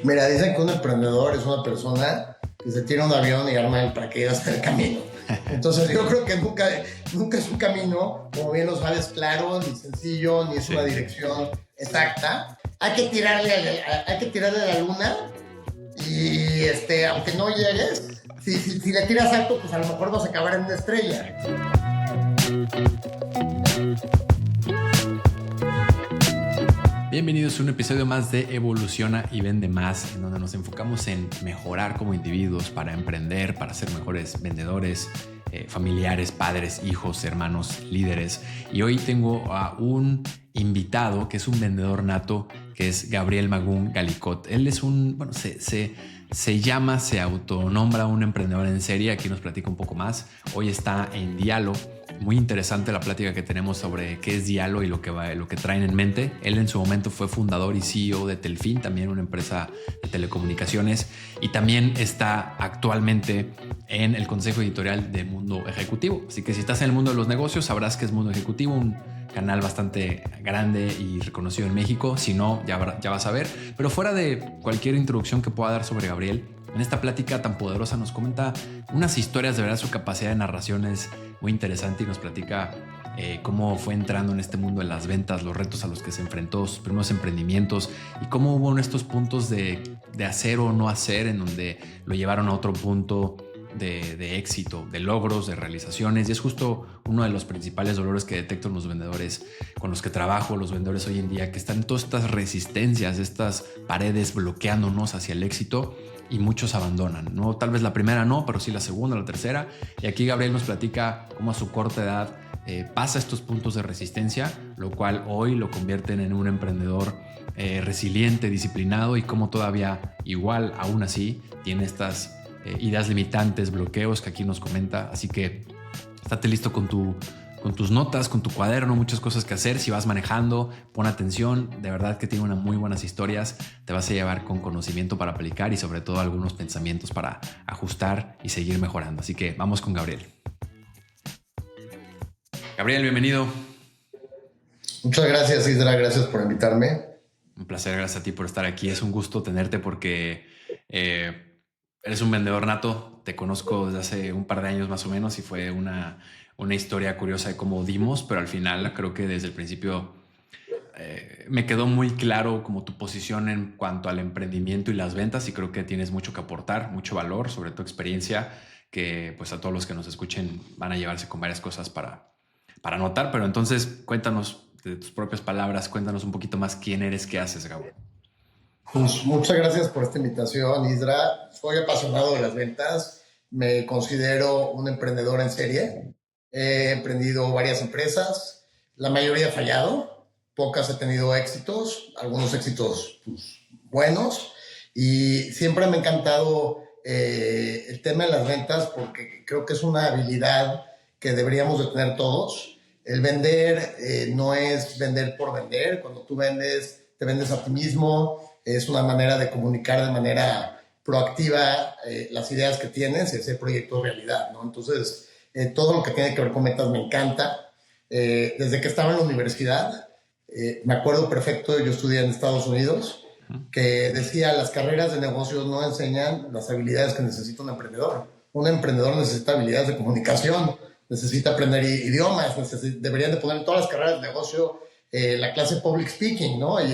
Mira, dicen que un emprendedor es una persona que se tira un avión y arma el paracaídas en el camino. Entonces yo creo que nunca es un camino, como bien lo sabes, claro, ni sencillo, ni es Sí. una dirección exacta. Hay que tirarle a la luna y aunque no llegues, si le tiras alto, pues a lo mejor vas a acabar en una estrella. Bienvenidos a un episodio más de Evoluciona y Vende Más, en donde nos enfocamos en mejorar como individuos para emprender, para ser mejores vendedores, familiares, padres, hijos, hermanos, líderes. Y hoy tengo a un invitado que es un vendedor nato, que es Gabriel Magún Galicot. Él es se autonombra un emprendedor en serie. Aquí nos platica un poco más. Hoy está en Dialo. Muy interesante la plática que tenemos sobre qué es Dialo y lo que traen en mente. Él en su momento fue fundador y CEO de Telfin, también una empresa de telecomunicaciones, y también está actualmente en el consejo editorial de Mundo Ejecutivo. Así que si estás en el mundo de los negocios, sabrás que es Mundo Ejecutivo, un canal bastante grande y reconocido en México. Si no, ya vas a ver. Pero fuera de cualquier introducción que pueda dar sobre Gabriel, en esta plática tan poderosa nos comenta unas historias, de verdad su capacidad de narración es muy interesante y nos platica cómo fue entrando en este mundo de las ventas, los retos a los que se enfrentó, sus primeros emprendimientos y cómo hubo estos puntos de hacer o no hacer en donde lo llevaron a otro punto de éxito, de logros, de realizaciones. Y es justo uno de los principales dolores que detecto en los vendedores con los que trabajo, los vendedores hoy en día, que están en todas estas resistencias, estas paredes bloqueándonos hacia el éxito. Y muchos abandonan, ¿no? Tal vez la primera no, pero sí la segunda, la tercera. Y aquí Gabriel nos platica cómo a su corta edad pasa estos puntos de resistencia, lo cual hoy lo convierten en un emprendedor resiliente, disciplinado, y cómo todavía igual, aún así, tiene estas ideas limitantes, bloqueos que aquí nos comenta. Así que estate listo con tus notas, con tu cuaderno, muchas cosas que hacer. Si vas manejando, pon atención. De verdad que tiene unas muy buenas historias. Te vas a llevar con conocimiento para aplicar y sobre todo algunos pensamientos para ajustar y seguir mejorando. Así que vamos con Gabriel. Gabriel, bienvenido. Muchas gracias, Isra, gracias por invitarme. Un placer, gracias a ti por estar aquí. Es un gusto tenerte porque eres un vendedor nato. Te conozco desde hace un par de años más o menos y fue una historia curiosa de cómo dimos, pero al final creo que desde el principio me quedó muy claro como tu posición en cuanto al emprendimiento y las ventas, y creo que tienes mucho que aportar, mucho valor, sobre tu experiencia, que pues a todos los que nos escuchen van a llevarse con varias cosas para anotar. Pero entonces cuéntanos de tus propias palabras, cuéntanos un poquito más quién eres, qué haces, Gabo. Pues muchas gracias por esta invitación, Isra. Soy apasionado de las ventas. Me considero un emprendedor en serie. He emprendido varias empresas. La mayoría ha fallado. Pocas he tenido éxitos. Algunos éxitos pues, buenos. Y siempre me ha encantado el tema de las ventas porque creo que es una habilidad que deberíamos de tener todos. El vender no es vender por vender. Cuando tú vendes, te vendes a ti mismo. Es una manera de comunicar de manera proactiva las ideas que tienes y hacer proyectos realidad, ¿no? Entonces, todo lo que tiene que ver con metas me encanta. Desde que estaba en la universidad, me acuerdo perfecto, yo estudié en Estados Unidos, que decía, las carreras de negocios no enseñan las habilidades que necesita un emprendedor. Un emprendedor necesita habilidades de comunicación, necesita aprender idiomas, deberían de poner en todas las carreras de negocio la clase public speaking, ¿no? Y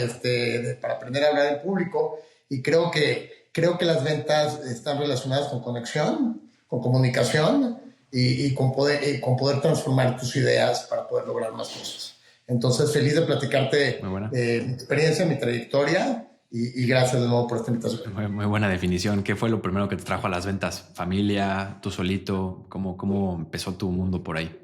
para aprender a hablar en público. Y creo que las ventas están relacionadas con conexión, con comunicación y con poder transformar tus ideas para poder lograr más cosas. Entonces, feliz de platicarte mi experiencia, mi trayectoria y gracias de nuevo por esta invitación. Muy buena definición. ¿Qué fue lo primero que te trajo a las ventas? ¿Familia? ¿Tú solito? ¿Cómo empezó tu mundo por ahí?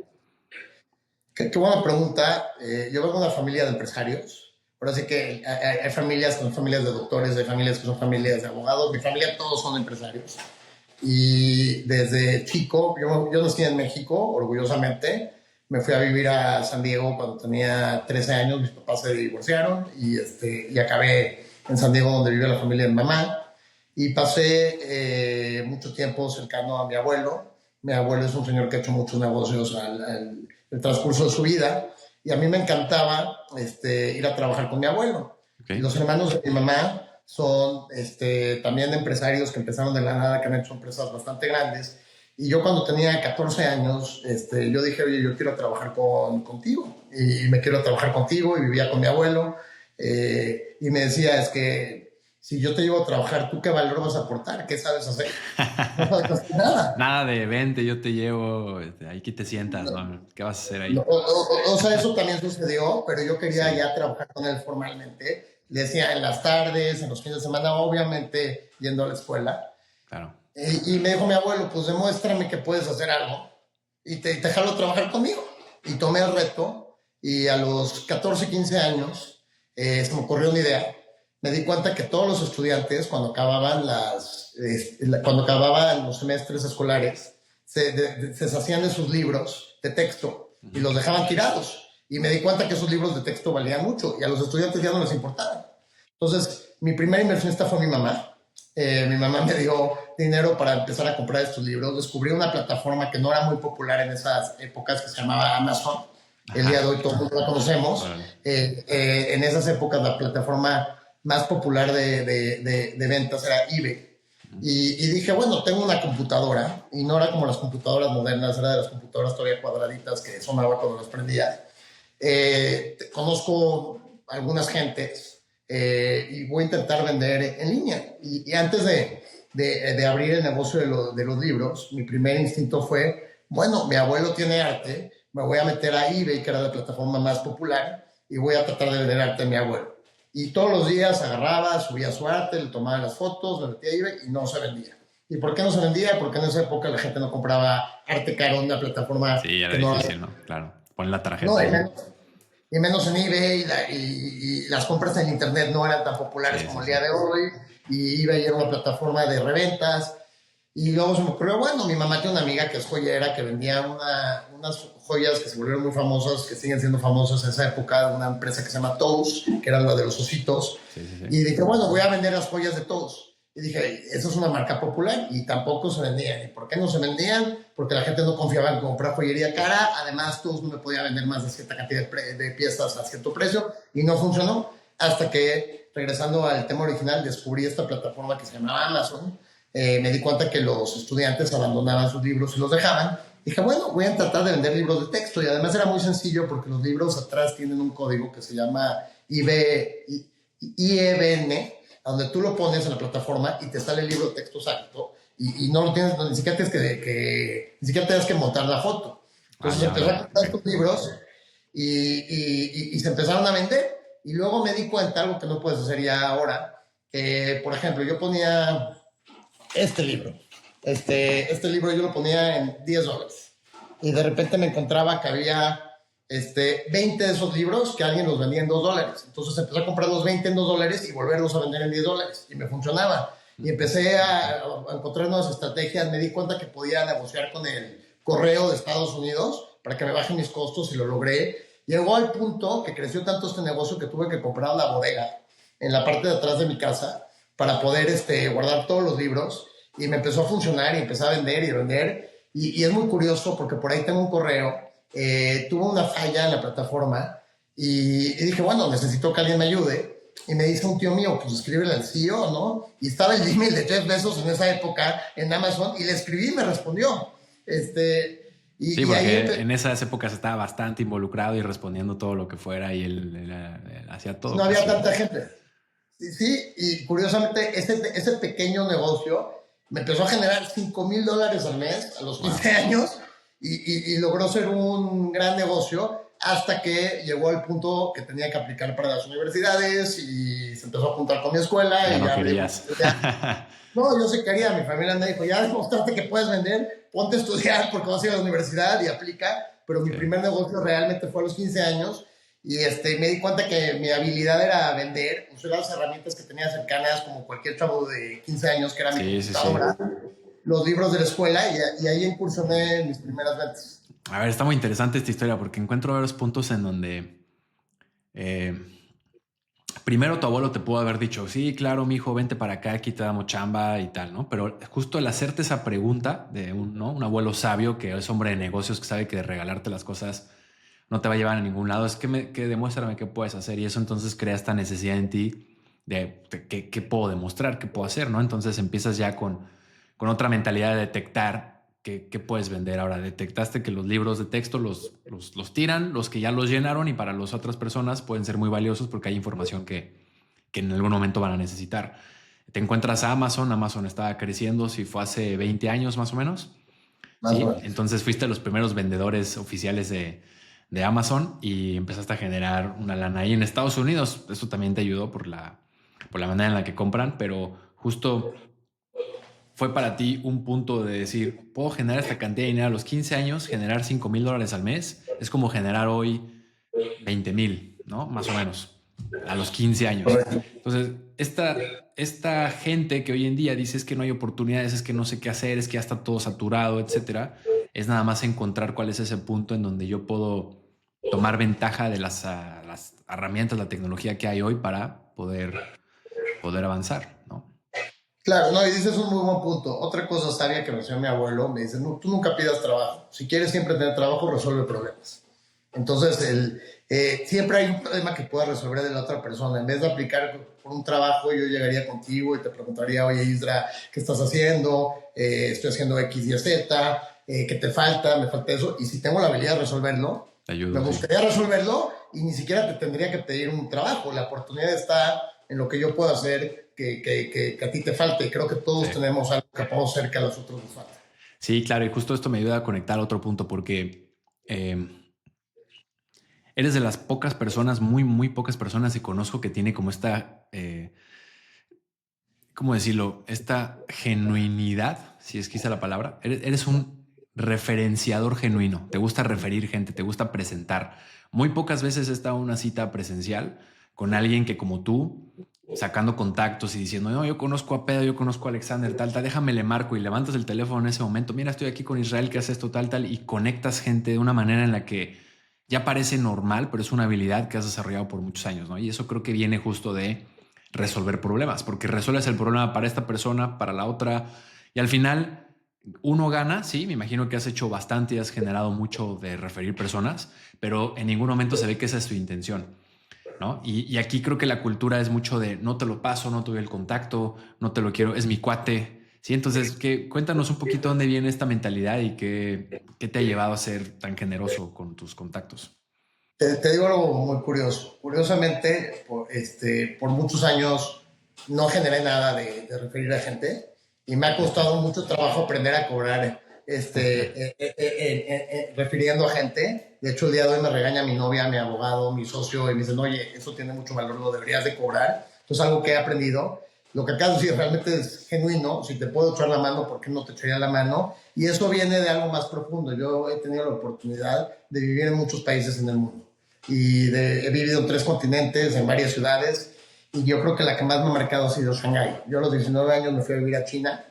Qué buena pregunta. Yo vengo de una familia de empresarios. Pero así que hay familias que son familias de doctores, hay familias que son familias de abogados. Mi familia todos son empresarios. Y desde chico, yo nací en México, orgullosamente. Me fui a vivir a San Diego cuando tenía 13 años. Mis papás se divorciaron y acabé en San Diego, donde vive la familia de mi mamá. Y pasé mucho tiempo cercano a mi abuelo. Mi abuelo es un señor que ha hecho muchos negocios el transcurso de su vida, y a mí me encantaba ir a trabajar con mi abuelo. Okay. Los hermanos de mi mamá son también empresarios que empezaron de la nada, que han hecho empresas bastante grandes. Y yo cuando tenía 14 años, yo dije, oye, yo quiero trabajar contigo. Y me quiero trabajar contigo, y vivía con mi abuelo. Y me decía, es que si yo te llevo a trabajar, ¿tú qué valor vas a aportar? ¿Qué sabes hacer? No sabes hacer nada. Nada de vente, yo te llevo, aquí te sientas, No, ¿no? ¿Qué vas a hacer no, ahí? o sea, eso también sucedió, pero yo quería Sí, ya trabajar con él formalmente. Le decía en las tardes, en los fines de semana, obviamente yendo a la escuela. claro. Y me dijo mi abuelo, pues demuéstrame que puedes hacer algo y te jalo trabajar conmigo. Y tomé el reto y a los 14, 15 años se me ocurrió una idea. Me di cuenta que todos los estudiantes, cuando acababan los semestres escolares, se deshacían de sus libros de texto y los dejaban tirados. Y me di cuenta que esos libros de texto valían mucho y a los estudiantes ya no les importaban. Entonces, mi primera inversionista fue mi mamá. Mi mamá me dio dinero para empezar a comprar estos libros. Descubrí una plataforma que no era muy popular en esas épocas, que se llamaba Amazon. El día de Ajá. hoy todo el mundo la conocemos. Órale. En esas épocas la plataforma más popular de ventas era eBay. Y dije, bueno, tengo una computadora, y no era como las computadoras modernas, era de las computadoras todavía cuadraditas que sonaba cuando las prendía. Conozco algunas gentes y voy a intentar vender en línea. Y antes de abrir el negocio de los libros, mi primer instinto fue, bueno, mi abuelo tiene arte, me voy a meter a eBay, que era la plataforma más popular, y voy a tratar de vender arte a mi abuelo. Y todos los días agarraba, subía su arte, le tomaba las fotos, le metía a eBay y no se vendía. ¿Y por qué no se vendía? Porque en esa época la gente no compraba arte caro en una plataforma Sí, era que no... difícil, ¿no? Claro. Pon la No, tarjeta, ¿no? y menos en eBay, y las compras en internet no eran tan populares Sí, como sí, el sí. día de hoy, y eBay era una plataforma de reventas, y luego se me ocurrió, bueno, mi mamá tiene una amiga que es joyera, que vendía unas joyas que se volvieron muy famosas, que siguen siendo famosas en esa época, una empresa que se llama Toast, que era la de los ositos, Sí, sí, sí. y dije, bueno, voy a vender las joyas de Toast. Y dije, eso es una marca popular, y tampoco se vendían. ¿Y por qué no se vendían? Porque la gente no confiaba en comprar joyería cara. Además, Toast no me podía vender más de cierta cantidad de piezas a cierto precio, y no funcionó. Hasta que, regresando al tema original, descubrí esta plataforma que se llamaba Amazon. Me di cuenta que los estudiantes abandonaban sus libros y los dejaban. Dije, bueno, voy a tratar de vender libros de texto. Y además era muy sencillo porque los libros atrás tienen un código que se llama IEBN, donde tú lo pones en la plataforma y te sale el libro de texto exacto, y no lo tienes, ni siquiera ni siquiera tienes que montar la foto. Ah, Entonces ya, empecé a órale. comprar Ok. estos libros y se empezaron a vender. Y luego me di cuenta, algo que no puedes hacer ya ahora, que por ejemplo yo ponía este libro. Este libro yo lo ponía en $10. Y de repente me encontraba que había 20 de esos libros que alguien los vendía en $2. Entonces empecé a comprar los 20 en $2 y volverlos a vender en $10. Y me funcionaba. Y empecé a encontrar nuevas estrategias. Me di cuenta que podía negociar con el correo de Estados Unidos para que me bajen mis costos, y lo logré. Llegó al punto que creció tanto este negocio que tuve que comprar una bodega en la parte de atrás de mi casa para poder guardar todos los libros, y me empezó a funcionar y empecé a vender y vender. Y es muy curioso porque por ahí tengo un correo, tuvo una falla en la plataforma, y dije, bueno, necesito que alguien me ayude. Y me dice un tío mío, pues escríbele al CEO, ¿no? Y estaba el Gmail de Jeff Bezos en esa época en Amazon, y le escribí y me respondió. Sí, Y ahí porque en esas épocas estaba bastante involucrado y respondiendo todo lo que fuera y él hacía todo no había casi. tanta gente. Sí, sí, y curiosamente ese pequeño negocio me empezó a generar $5,000 al mes a los Wow. 15 años, y logró ser un gran negocio hasta que llegó al punto que tenía que aplicar para las universidades, y se empezó a juntar con mi escuela Ya y no ya me dijo, querías. no, yo sí quería, mi familia me dijo, ya demostraste que puedes vender, ponte a estudiar porque vas a ir a la universidad y aplica. Pero mi Sí, primer negocio realmente fue a los 15 años, y me di cuenta que mi habilidad era vender, usar las herramientas que tenía cercanas como cualquier chavo de 15 años, que era mi sí, sí, sí. computadora, los libros de la escuela, y ahí incursioné en mis primeras ventas. A ver, está muy interesante esta historia porque encuentro varios puntos en donde eh, primero tu abuelo te pudo haber dicho, sí, claro, mi hijo, vente para acá, aquí te damos chamba y tal, ¿no? Pero justo el hacerte esa pregunta de ¿no? un abuelo sabio que es hombre de negocios, que sabe que regalarte las cosas no te va a llevar a ningún lado, es que demuéstrame qué puedes hacer, y eso entonces crea esta necesidad en ti de qué puedo demostrar, qué puedo hacer, ¿no? Entonces empiezas ya con otra mentalidad de detectar qué puedes vender. Ahora, detectaste que los libros de texto los tiran, los que ya los llenaron, y para las otras personas pueden ser muy valiosos porque hay información que en algún momento van a necesitar. Te encuentras a Amazon. Amazon estaba creciendo, si fue hace 20 años más o menos. Más o Sí, menos. entonces fuiste los primeros vendedores oficiales de Amazon y empezaste a generar una lana ahí en Estados Unidos. Eso también te ayudó por la manera en la que compran, pero justo fue para ti un punto de decir, puedo generar esta cantidad de dinero a los 15 años, generar $5,000 al mes. Es como generar hoy 20,000, ¿no? Más o menos, a los 15 años. Entonces, esta gente que hoy en día dice es que no hay oportunidades, es que no sé qué hacer, es que ya está todo saturado, etcétera, es nada más encontrar cuál es ese punto en donde yo puedo tomar ventaja de las herramientas, la tecnología que hay hoy para poder avanzar, ¿no? Claro, no, y dices un muy buen punto. Otra cosa sabia que me decía mi abuelo, me dice, no, tú nunca pidas trabajo. Si quieres siempre tener trabajo, resuelve problemas. Entonces, siempre hay un problema que pueda resolver de la otra persona. En vez de aplicar por un trabajo, yo llegaría contigo y te preguntaría, oye, Isra, ¿qué estás haciendo? Estoy haciendo X, Y, Z. ¿Qué te falta? Me falta eso. Y si tengo la habilidad de resolverlo, Te me ayudo, sí. gustaría resolverlo y ni siquiera te tendría que pedir un trabajo. La oportunidad está en lo que yo puedo hacer que a ti te falte. Creo que Sí. todos tenemos algo que podemos hacer que a los otros nos falta. Sí, claro, y justo esto me ayuda a conectar a otro punto porque eres de las pocas personas, muy, muy pocas personas que conozco que tiene como esta, ¿cómo decirlo? Esta genuinidad, si es quizá la palabra. Eres un referenciador genuino. Te gusta referir gente, te gusta presentar. Muy pocas veces he estado en una cita presencial con alguien que, como tú, sacando contactos y diciendo, no, yo conozco a Pedro, yo conozco a Alexander, tal, tal, déjame le marco, y levantas el teléfono en ese momento. Mira, estoy aquí con Israel, que hace esto, tal, tal, y conectas gente de una manera en la que ya parece normal, pero es una habilidad que has desarrollado por muchos años, ¿no? Y eso creo que viene justo de resolver problemas, porque resuelves el problema para esta persona, para la otra, y al final uno gana. Sí, me imagino que has hecho bastante y has generado mucho de referir personas, pero en ningún momento se ve que esa es tu intención, ¿no? Y aquí creo que la cultura es mucho de no te lo paso, no tuve el contacto, no te lo quiero, es mi cuate. Sí, entonces, cuéntanos un poquito dónde viene esta mentalidad y qué te ha llevado a ser tan generoso con tus contactos. Te digo algo muy curioso. Curiosamente, por muchos años no generé nada de referir a gente y me ha costado mucho trabajo aprender a cobrar refiriendo a gente. De hecho, el día de hoy me regaña mi novia, mi abogado, mi socio y me dicen, oye, eso tiene mucho valor, lo deberías de cobrar. Entonces, algo que he aprendido. Lo que acabas de decir realmente es genuino. Si te puedo echar la mano, ¿por qué no te echaría la mano? Y eso viene de algo más profundo. Yo he tenido la oportunidad de vivir en muchos países en el mundo he vivido en 3 continentes, en varias ciudades, y yo creo que la que más me ha marcado ha sido Shanghái. Yo a los 19 años me fui a vivir a China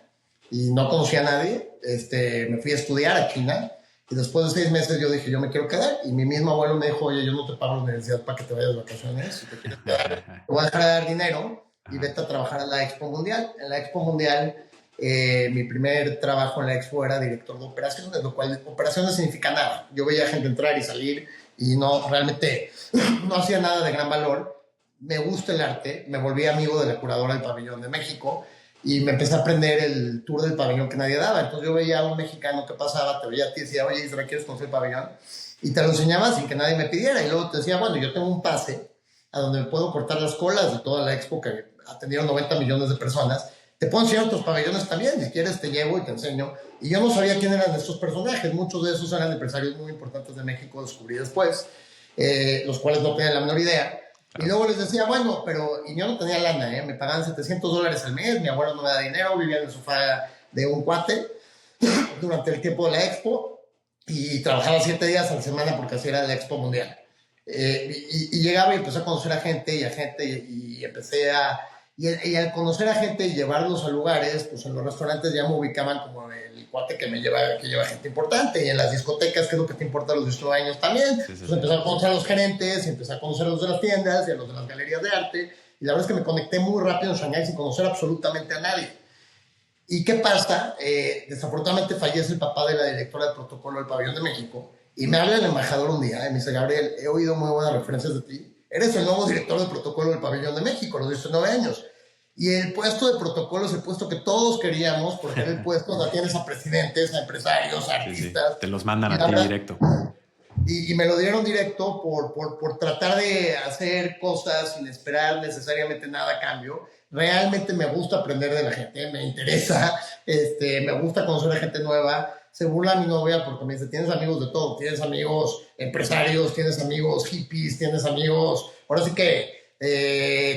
y no conocía a nadie. Me fui a estudiar a China y después de 6 meses yo dije, yo me quiero quedar. Y mi mismo abuelo me dijo, oye, yo no te pago la universidad para que te vayas de vacaciones. Si te quieres quedar, te voy a dejar de dar dinero y Ajá. vete a trabajar en la Expo Mundial. En la Expo Mundial, mi primer trabajo en la Expo era director de operaciones, lo cual operaciones significa nada. Yo veía gente entrar y salir y no, realmente no hacía nada de gran valor. Me gusta el arte, me volví amigo de la curadora del pabellón de México y me empecé a aprender el tour del pabellón que nadie daba. Entonces yo veía a un mexicano que pasaba, te veía a ti y decía, oye, Isra, ¿quieres conocer el pabellón? Y te lo enseñaba sin que nadie me pidiera. Y luego te decía, bueno, yo tengo un pase a donde me puedo cortar las colas de toda la expo que atendieron 90 millones de personas. Te puedo enseñar otros pabellones también, si quieres te llevo y te enseño. Y yo no sabía quién eran estos personajes, muchos de esos eran empresarios muy importantes de México, descubrí después, los cuales no tenían la menor idea. Y Claro. luego les decía, bueno, pero, y yo no tenía lana, me pagaban $700 al mes, mi abuelo no me da dinero, vivía en el sofá de un cuate durante el tiempo de la expo y trabajaba 7 días a la semana porque así era la expo mundial. Y llegaba y empecé a conocer a gente y empecé a y al conocer a gente y llevarlos a lugares, pues en los restaurantes ya me ubicaban como el cuate que lleva gente importante, y en las discotecas, que es lo que te importa a los 19 años también, Sí, sí, pues sí. empecé a conocer a los gerentes, y empecé a conocer a los de las tiendas y a los de las galerías de arte, y la verdad es que me conecté muy rápido en Shanghái sin conocer absolutamente a nadie. ¿Y qué pasa? Desafortunadamente fallece el papá de la directora de protocolo del Pabellón de México y me habla el embajador un día y me dice, Gabriel, he oído muy buenas referencias de ti. eres el nuevo director de protocolo del Pabellón de México a los 19 años. Y el puesto de protocolo es el puesto que todos queríamos, porque era el puesto donde tienes a presidentes, a empresarios, a Sí, sí. artistas. Te los mandan Y a la ti verdad, directo. y me lo dieron directo por tratar de hacer cosas sin esperar necesariamente nada a cambio. Realmente me gusta aprender de la gente, me interesa, me gusta conocer a gente nueva. Se burla mi novia porque me dice, tienes amigos de todo, tienes amigos empresarios, tienes amigos hippies, tienes amigos, ahora sí que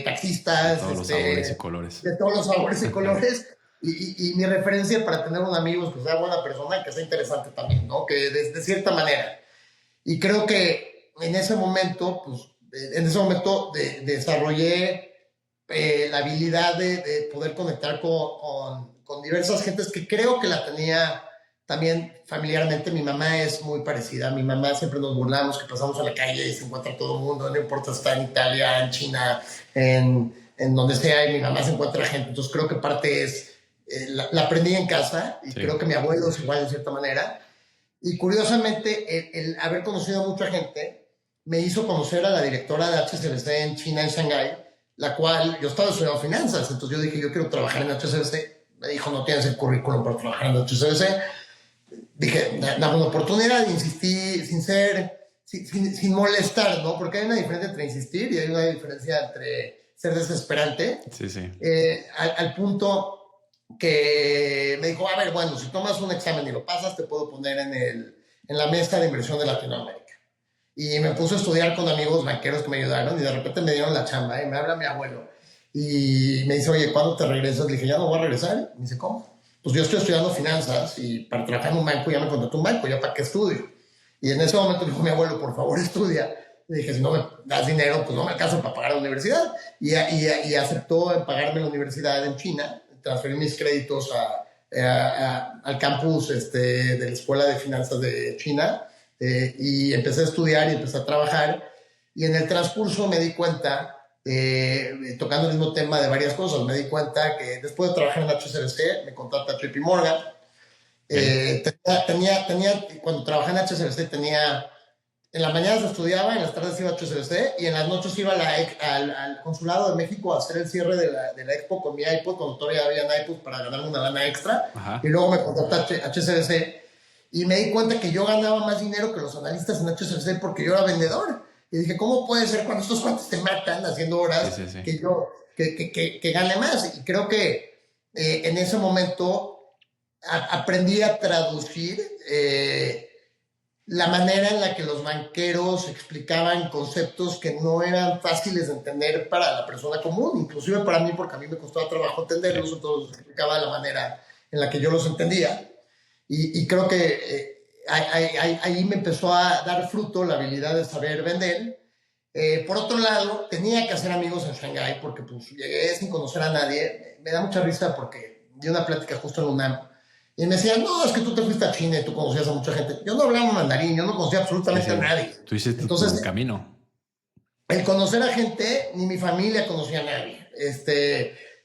taxistas, De todos los sabores y colores. de todos los sabores y colores. Y mi referencia para tener un amigo es que sea buena persona y que sea interesante también, ¿no? Que de cierta manera. Y creo que en ese momento, pues, desarrollé la habilidad de poder conectar con diversas gentes que creo que la tenía también familiarmente. Mi mamá es muy parecida. Mi mamá siempre nos burlamos que pasamos a la calle y se encuentra todo el mundo, no importa si está en Italia, en China, en donde sea, y mi mamá se encuentra gente. Entonces creo que parte es, la aprendí en casa y creo que mi abuelo es igual de cierta manera. Y curiosamente, el haber conocido a mucha gente me hizo conocer a la directora de HSBC en China, en Shanghái, la cual yo estaba estudiando finanzas. Entonces yo dije, yo quiero trabajar en HSBC. Me dijo, no tienes el currículum para trabajar en HSBC. Dije, dame una oportunidad, insistí sin molestar, ¿no? Porque hay una diferencia entre insistir y hay una diferencia entre ser desesperante. Sí, sí. Al punto que me dijo, a ver, bueno, si tomas un examen y lo pasas, te puedo poner en la mesa de inversión de Latinoamérica. Y me puse a estudiar con amigos banqueros que me ayudaron y de repente me dieron la chamba y me habla mi abuelo y me dice, oye, ¿cuándo te regresas? Le dije, ya no voy a regresar. Y me dice, ¿cómo? Pues yo estoy estudiando finanzas y para trabajar en un banco ya me contrató un banco, ¿ya para qué estudio? Y en ese momento dijo mi abuelo, por favor, estudia. Le dije, si no me das dinero, pues no me alcanza para pagar la universidad. Y aceptó en pagarme la universidad en China, transferí mis créditos al campus de la Escuela de Finanzas de China, y empecé a estudiar y empecé a trabajar. Y en el transcurso me di cuenta, tocando el mismo tema de varias cosas, me di cuenta que después de trabajar en HSBC, me contrata JP Morgan. Cuando trabajé en HSBC en las mañanas estudiaba, en las tardes iba a HSBC y en las noches iba al Consulado de México a hacer el cierre de la Expo con mi iPod, cuando todavía había iPod, para ganarme una lana extra. Ajá. Y luego me contrató HSBC y me di cuenta que yo ganaba más dinero que los analistas en HSBC porque yo era vendedor. Y dije, ¿cómo puede ser cuando estos cuantos te matan haciendo horas que yo que gane más? Y creo que en ese momento aprendí a traducir la manera en la que los banqueros explicaban conceptos que no eran fáciles de entender para la persona común, inclusive para mí, porque a mí me costaba trabajo entenderlos, entonces los explicaba de la manera en la que yo los entendía. Y creo que ahí me empezó a dar fruto la habilidad de saber vender. Por otro lado, tenía que hacer amigos en Shanghái porque pues, llegué sin conocer a nadie. Me da mucha risa porque di una plática justo en UNAM y me decían, no, es que tú te fuiste a China y tú conocías a mucha gente. Yo no hablaba mandarín, yo no conocía absolutamente a nadie. Tú hiciste Entonces, tu camino. El conocer a gente, ni mi familia conocía a nadie.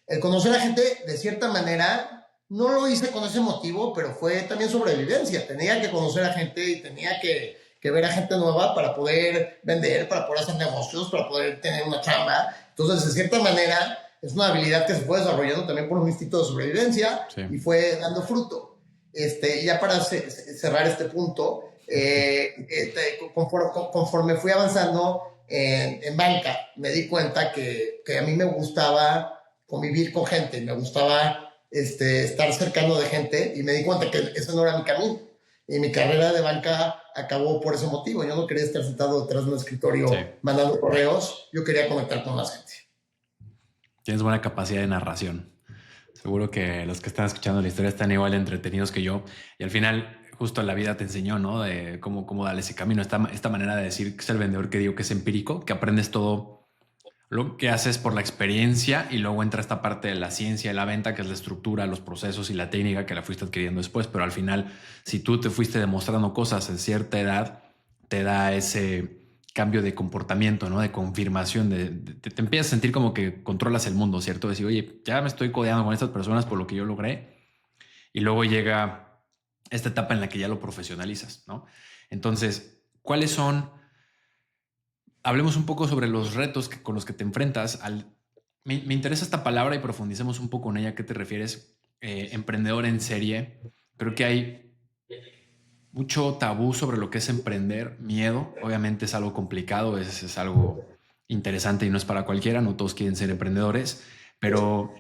El conocer a gente, de cierta manera, no lo hice con ese motivo, pero fue también sobrevivencia. Tenía que conocer a gente y tenía que ver a gente nueva para poder vender, para poder hacer negocios, para poder tener una chamba. Entonces, de cierta manera, es una habilidad que se fue desarrollando también por un instinto de sobrevivencia y fue dando fruto. Ya para cerrar este punto, conforme fui avanzando en banca, me di cuenta que a mí me gustaba convivir con gente, me gustaba estar cercano de gente y me di cuenta que ese no era mi camino. Y mi carrera de banca acabó por ese motivo. Yo no quería estar sentado detrás de un escritorio mandando correos, yo quería conectar con más gente. Tienes buena capacidad de narración. Seguro que los que están escuchando la historia están igual de entretenidos que yo. Y al final, justo la vida te enseñó, ¿no? De cómo darle ese camino. Esta manera de decir que es el vendedor que digo que es empírico, que aprendes todo lo que haces por la experiencia y luego entra esta parte de la ciencia y la venta, que es la estructura, los procesos y la técnica que la fuiste adquiriendo después. Pero al final, si tú te fuiste demostrando cosas en cierta edad, te da ese cambio de comportamiento, ¿no? De confirmación, te empiezas a sentir como que controlas el mundo, ¿cierto? Decir, oye, ya me estoy codeando con estas personas por lo que yo logré. Y luego llega esta etapa en la que ya lo profesionalizas, ¿no? Entonces, ¿cuáles son hablemos un poco sobre los retos con los que te enfrentas. Me interesa esta palabra y profundicemos un poco en ella. ¿A qué te refieres? Emprendedor en serie. Creo que hay mucho tabú sobre lo que es emprender, miedo. Obviamente es algo complicado, es algo interesante y no es para cualquiera. No todos quieren ser emprendedores, pero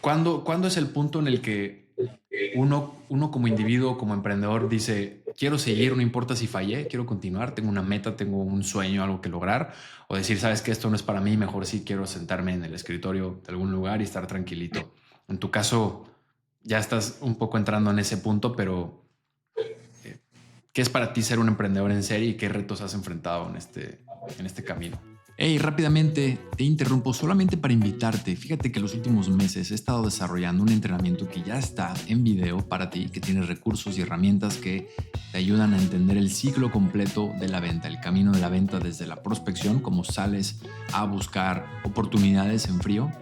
¿cuándo es el punto en el que uno como individuo, como emprendedor, dice, quiero seguir, no importa si fallé, quiero continuar, tengo una meta, tengo un sueño, algo que lograr, o decir, sabes que esto no es para mí, mejor sí quiero sentarme en el escritorio de algún lugar y estar tranquilito? En tu caso, ya estás un poco entrando en ese punto, pero ¿qué es para ti ser un emprendedor en serie y qué retos has enfrentado en este camino? Hey, rápidamente te interrumpo solamente para invitarte. Fíjate que los últimos meses he estado desarrollando un entrenamiento que ya está en video para ti, que tiene recursos y herramientas que te ayudan a entender el ciclo completo de la venta, el camino de la venta desde la prospección, cómo sales a buscar oportunidades en frío,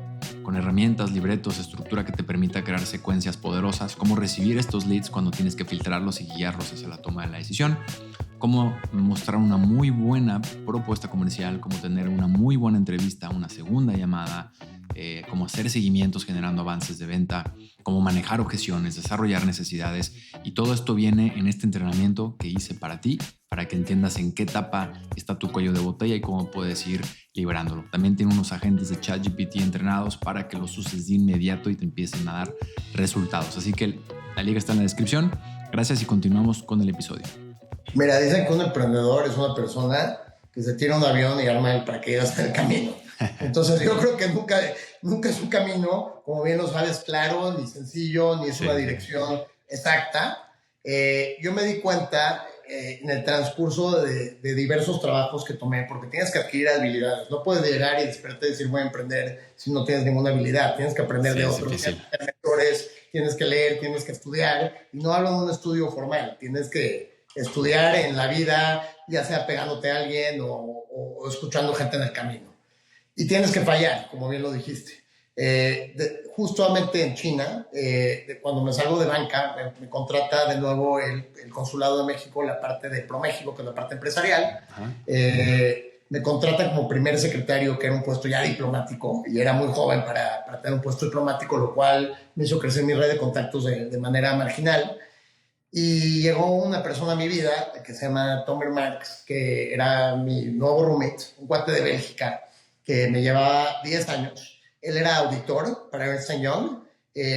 con herramientas, libretos, estructura que te permita crear secuencias poderosas, cómo recibir estos leads cuando tienes que filtrarlos y guiarlos hacia la toma de la decisión, cómo mostrar una muy buena propuesta comercial, cómo tener una muy buena entrevista, una segunda llamada, cómo hacer seguimientos generando avances de venta, cómo manejar objeciones, desarrollar necesidades. Y todo esto viene en este entrenamiento que hice para ti, para que entiendas en qué etapa está tu cuello de botella y cómo puedes ir librándolo. También tiene unos agentes de ChatGPT entrenados para que los uses de inmediato y te empiecen a dar resultados. Así que la liga está en la descripción. Gracias y continuamos con el episodio. Mira, dicen que un emprendedor es una persona que se tira un avión y arma el paracaídas en el camino. Entonces yo creo que nunca es un camino, como bien lo sabes, claro, ni sencillo, ni es una dirección exacta. Yo me di cuenta en el transcurso de diversos trabajos que tomé, porque tienes que adquirir habilidades. No puedes llegar y despertarte y decir voy a emprender si no tienes ninguna habilidad. Tienes que aprender de otros, tienes que tener mentores, tienes que leer, tienes que estudiar. Y no hablo de un estudio formal, tienes que estudiar en la vida, ya sea pegándote a alguien o escuchando gente en el camino. Y tienes que fallar, como bien lo dijiste. Justamente en China, cuando me salgo de banca, me contrata de nuevo el Consulado de México, la parte de ProMéxico, que es la parte empresarial. Me contratan como primer secretario, que era un puesto ya diplomático, y era muy joven para tener un puesto diplomático, lo cual me hizo crecer mi red de contactos de manera marginal. Y llegó una persona a mi vida que se llama Tomer Marx, que era mi nuevo roommate, un cuate de Bélgica, que me llevaba 10 años. Él era auditor para Ernst & Young,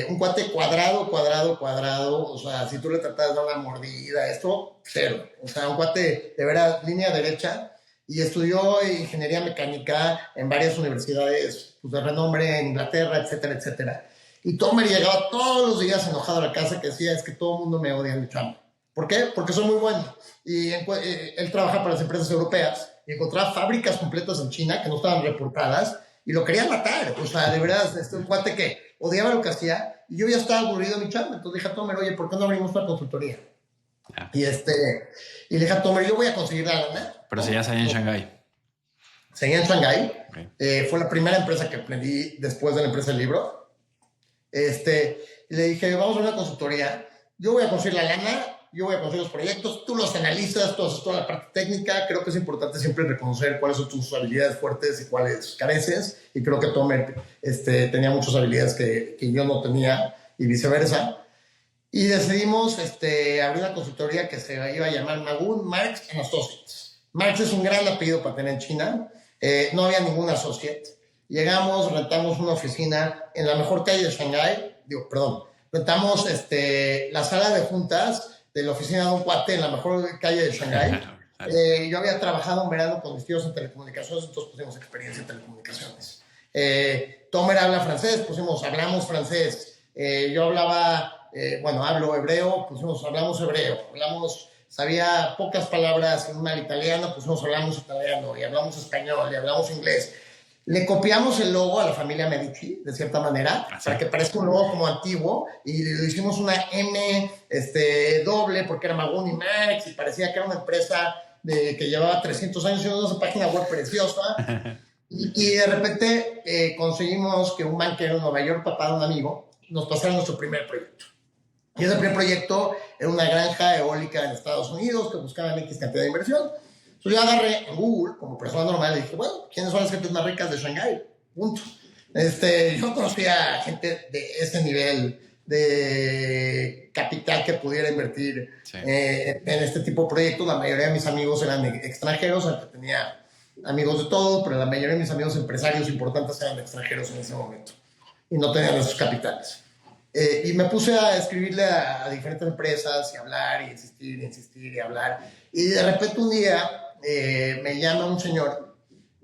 un cuate cuadrado, o sea, si tú le tratas de dar una mordida, esto, cero. O sea, un cuate de veras, línea derecha, y estudió ingeniería mecánica en varias universidades pues, de renombre en Inglaterra, etcétera, etcétera. Y Tomer llegaba todos los días enojado a la casa que decía, es que todo el mundo me odia en mi chamba. ¿Por qué? Porque soy muy bueno. Y él trabaja para las empresas europeas y encontraba fábricas completas en China que no estaban reportadas y lo querían matar. O sea, de verdad, un cuate que odiaba lo que hacía y yo ya estaba aburrido en mi chamba. Entonces dije a Tomer, oye, ¿por qué no abrimos una consultoría? Y le dije a Tomer, yo voy a conseguir la lana. Pero si ya seguía en Shanghái. Seguía en Shanghái. Okay. Fue la primera empresa que aprendí después de la empresa del libro. Y le dije, vamos a una consultoría, yo voy a conseguir la lana, yo voy a conseguir los proyectos, tú los analizas, tú haces toda la parte técnica. Creo que es importante siempre reconocer cuáles son tus habilidades fuertes y cuáles careces, y creo que Tomer tenía muchas habilidades que yo no tenía y viceversa. Y decidimos abrir una consultoría que se iba a llamar Magun Marx & Associates. Marx es un gran apellido para tener en China, no había ningún associate. Llegamos, rentamos una oficina en la mejor calle de Shanghái, rentamos la sala de juntas de la oficina de un cuate en la mejor calle de Shanghái. Yo había trabajado en verano con mis tíos en telecomunicaciones, entonces pusimos experiencia en telecomunicaciones. Tomer habla francés, hablamos francés. Yo hablo hebreo, hablamos hebreo. Sabía pocas palabras en mal italiano, hablamos italiano, y hablamos español, y hablamos inglés. Le copiamos el logo a la familia Medici, de cierta manera, para que parezca un logo como antiguo, y le hicimos una M doble, porque era Magun y Marx, y parecía que era una empresa que llevaba 300 años y una página web preciosa. y de repente conseguimos que un banquero en Nueva York, papá de un amigo, nos pasara nuestro primer proyecto. Y ese primer proyecto era una granja eólica en Estados Unidos que buscaban X cantidad de inversión. Entonces yo agarré en Google, como persona normal, y dije, bueno, ¿quiénes son las gentes más ricas de Shanghái? Punto. Yo conocía gente de ese nivel de capital que pudiera invertir Sí. En este tipo de proyectos. La mayoría de mis amigos eran extranjeros, aunque tenía amigos de todo, pero la mayoría de mis amigos empresarios importantes eran extranjeros en ese momento y no tenían esos capitales. Y me puse a escribirle a diferentes empresas y hablar y insistir y hablar. Y de repente un día me llama un señor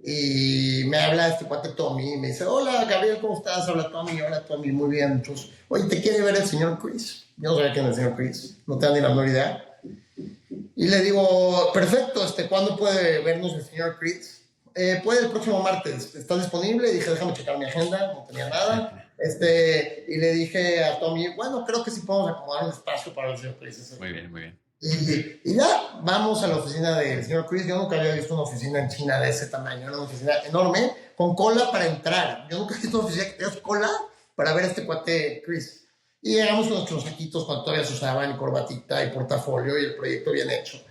y me habla este cuate Tommy y me dice, hola Gabriel, ¿cómo estás? Habla Tommy, hola Tommy, muy bien. Entonces, oye, ¿te quiere ver el señor Chris? Yo no sabía quién es el señor Chris, no tengo ni la menor idea. Y le digo, perfecto, ¿cuándo puede vernos el señor Chris? Puede el próximo martes, ¿estás disponible? Y dije, déjame checar mi agenda, no tenía nada. Y le dije a Tommy, bueno, creo que sí podemos acomodar un espacio para el señor Chris. Muy bien, muy bien. Y ya vamos a la oficina del señor Chris. Yo nunca había visto una oficina en China de ese tamaño, era una oficina enorme, con cola para entrar. Yo nunca he visto una oficina que tengas cola para ver a este cuate Chris. Y llegamos con nuestros saquitos cuando todavía se usaban, y corbatita y portafolio, y el proyecto bien hecho.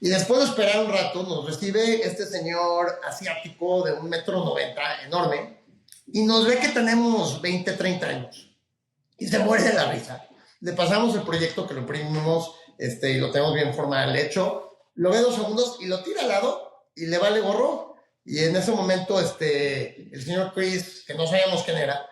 Y después de esperar un rato, nos recibe este señor asiático de 1,90 m, enorme, y nos ve que tenemos 20, 30 años. Y se muere de la risa. Le pasamos el proyecto que lo imprimimos y lo tenemos bien formal hecho. Lo ve 2 segundos y lo tira al lado y le vale gorro. Y en ese momento el señor Chris, que no sabíamos quién era,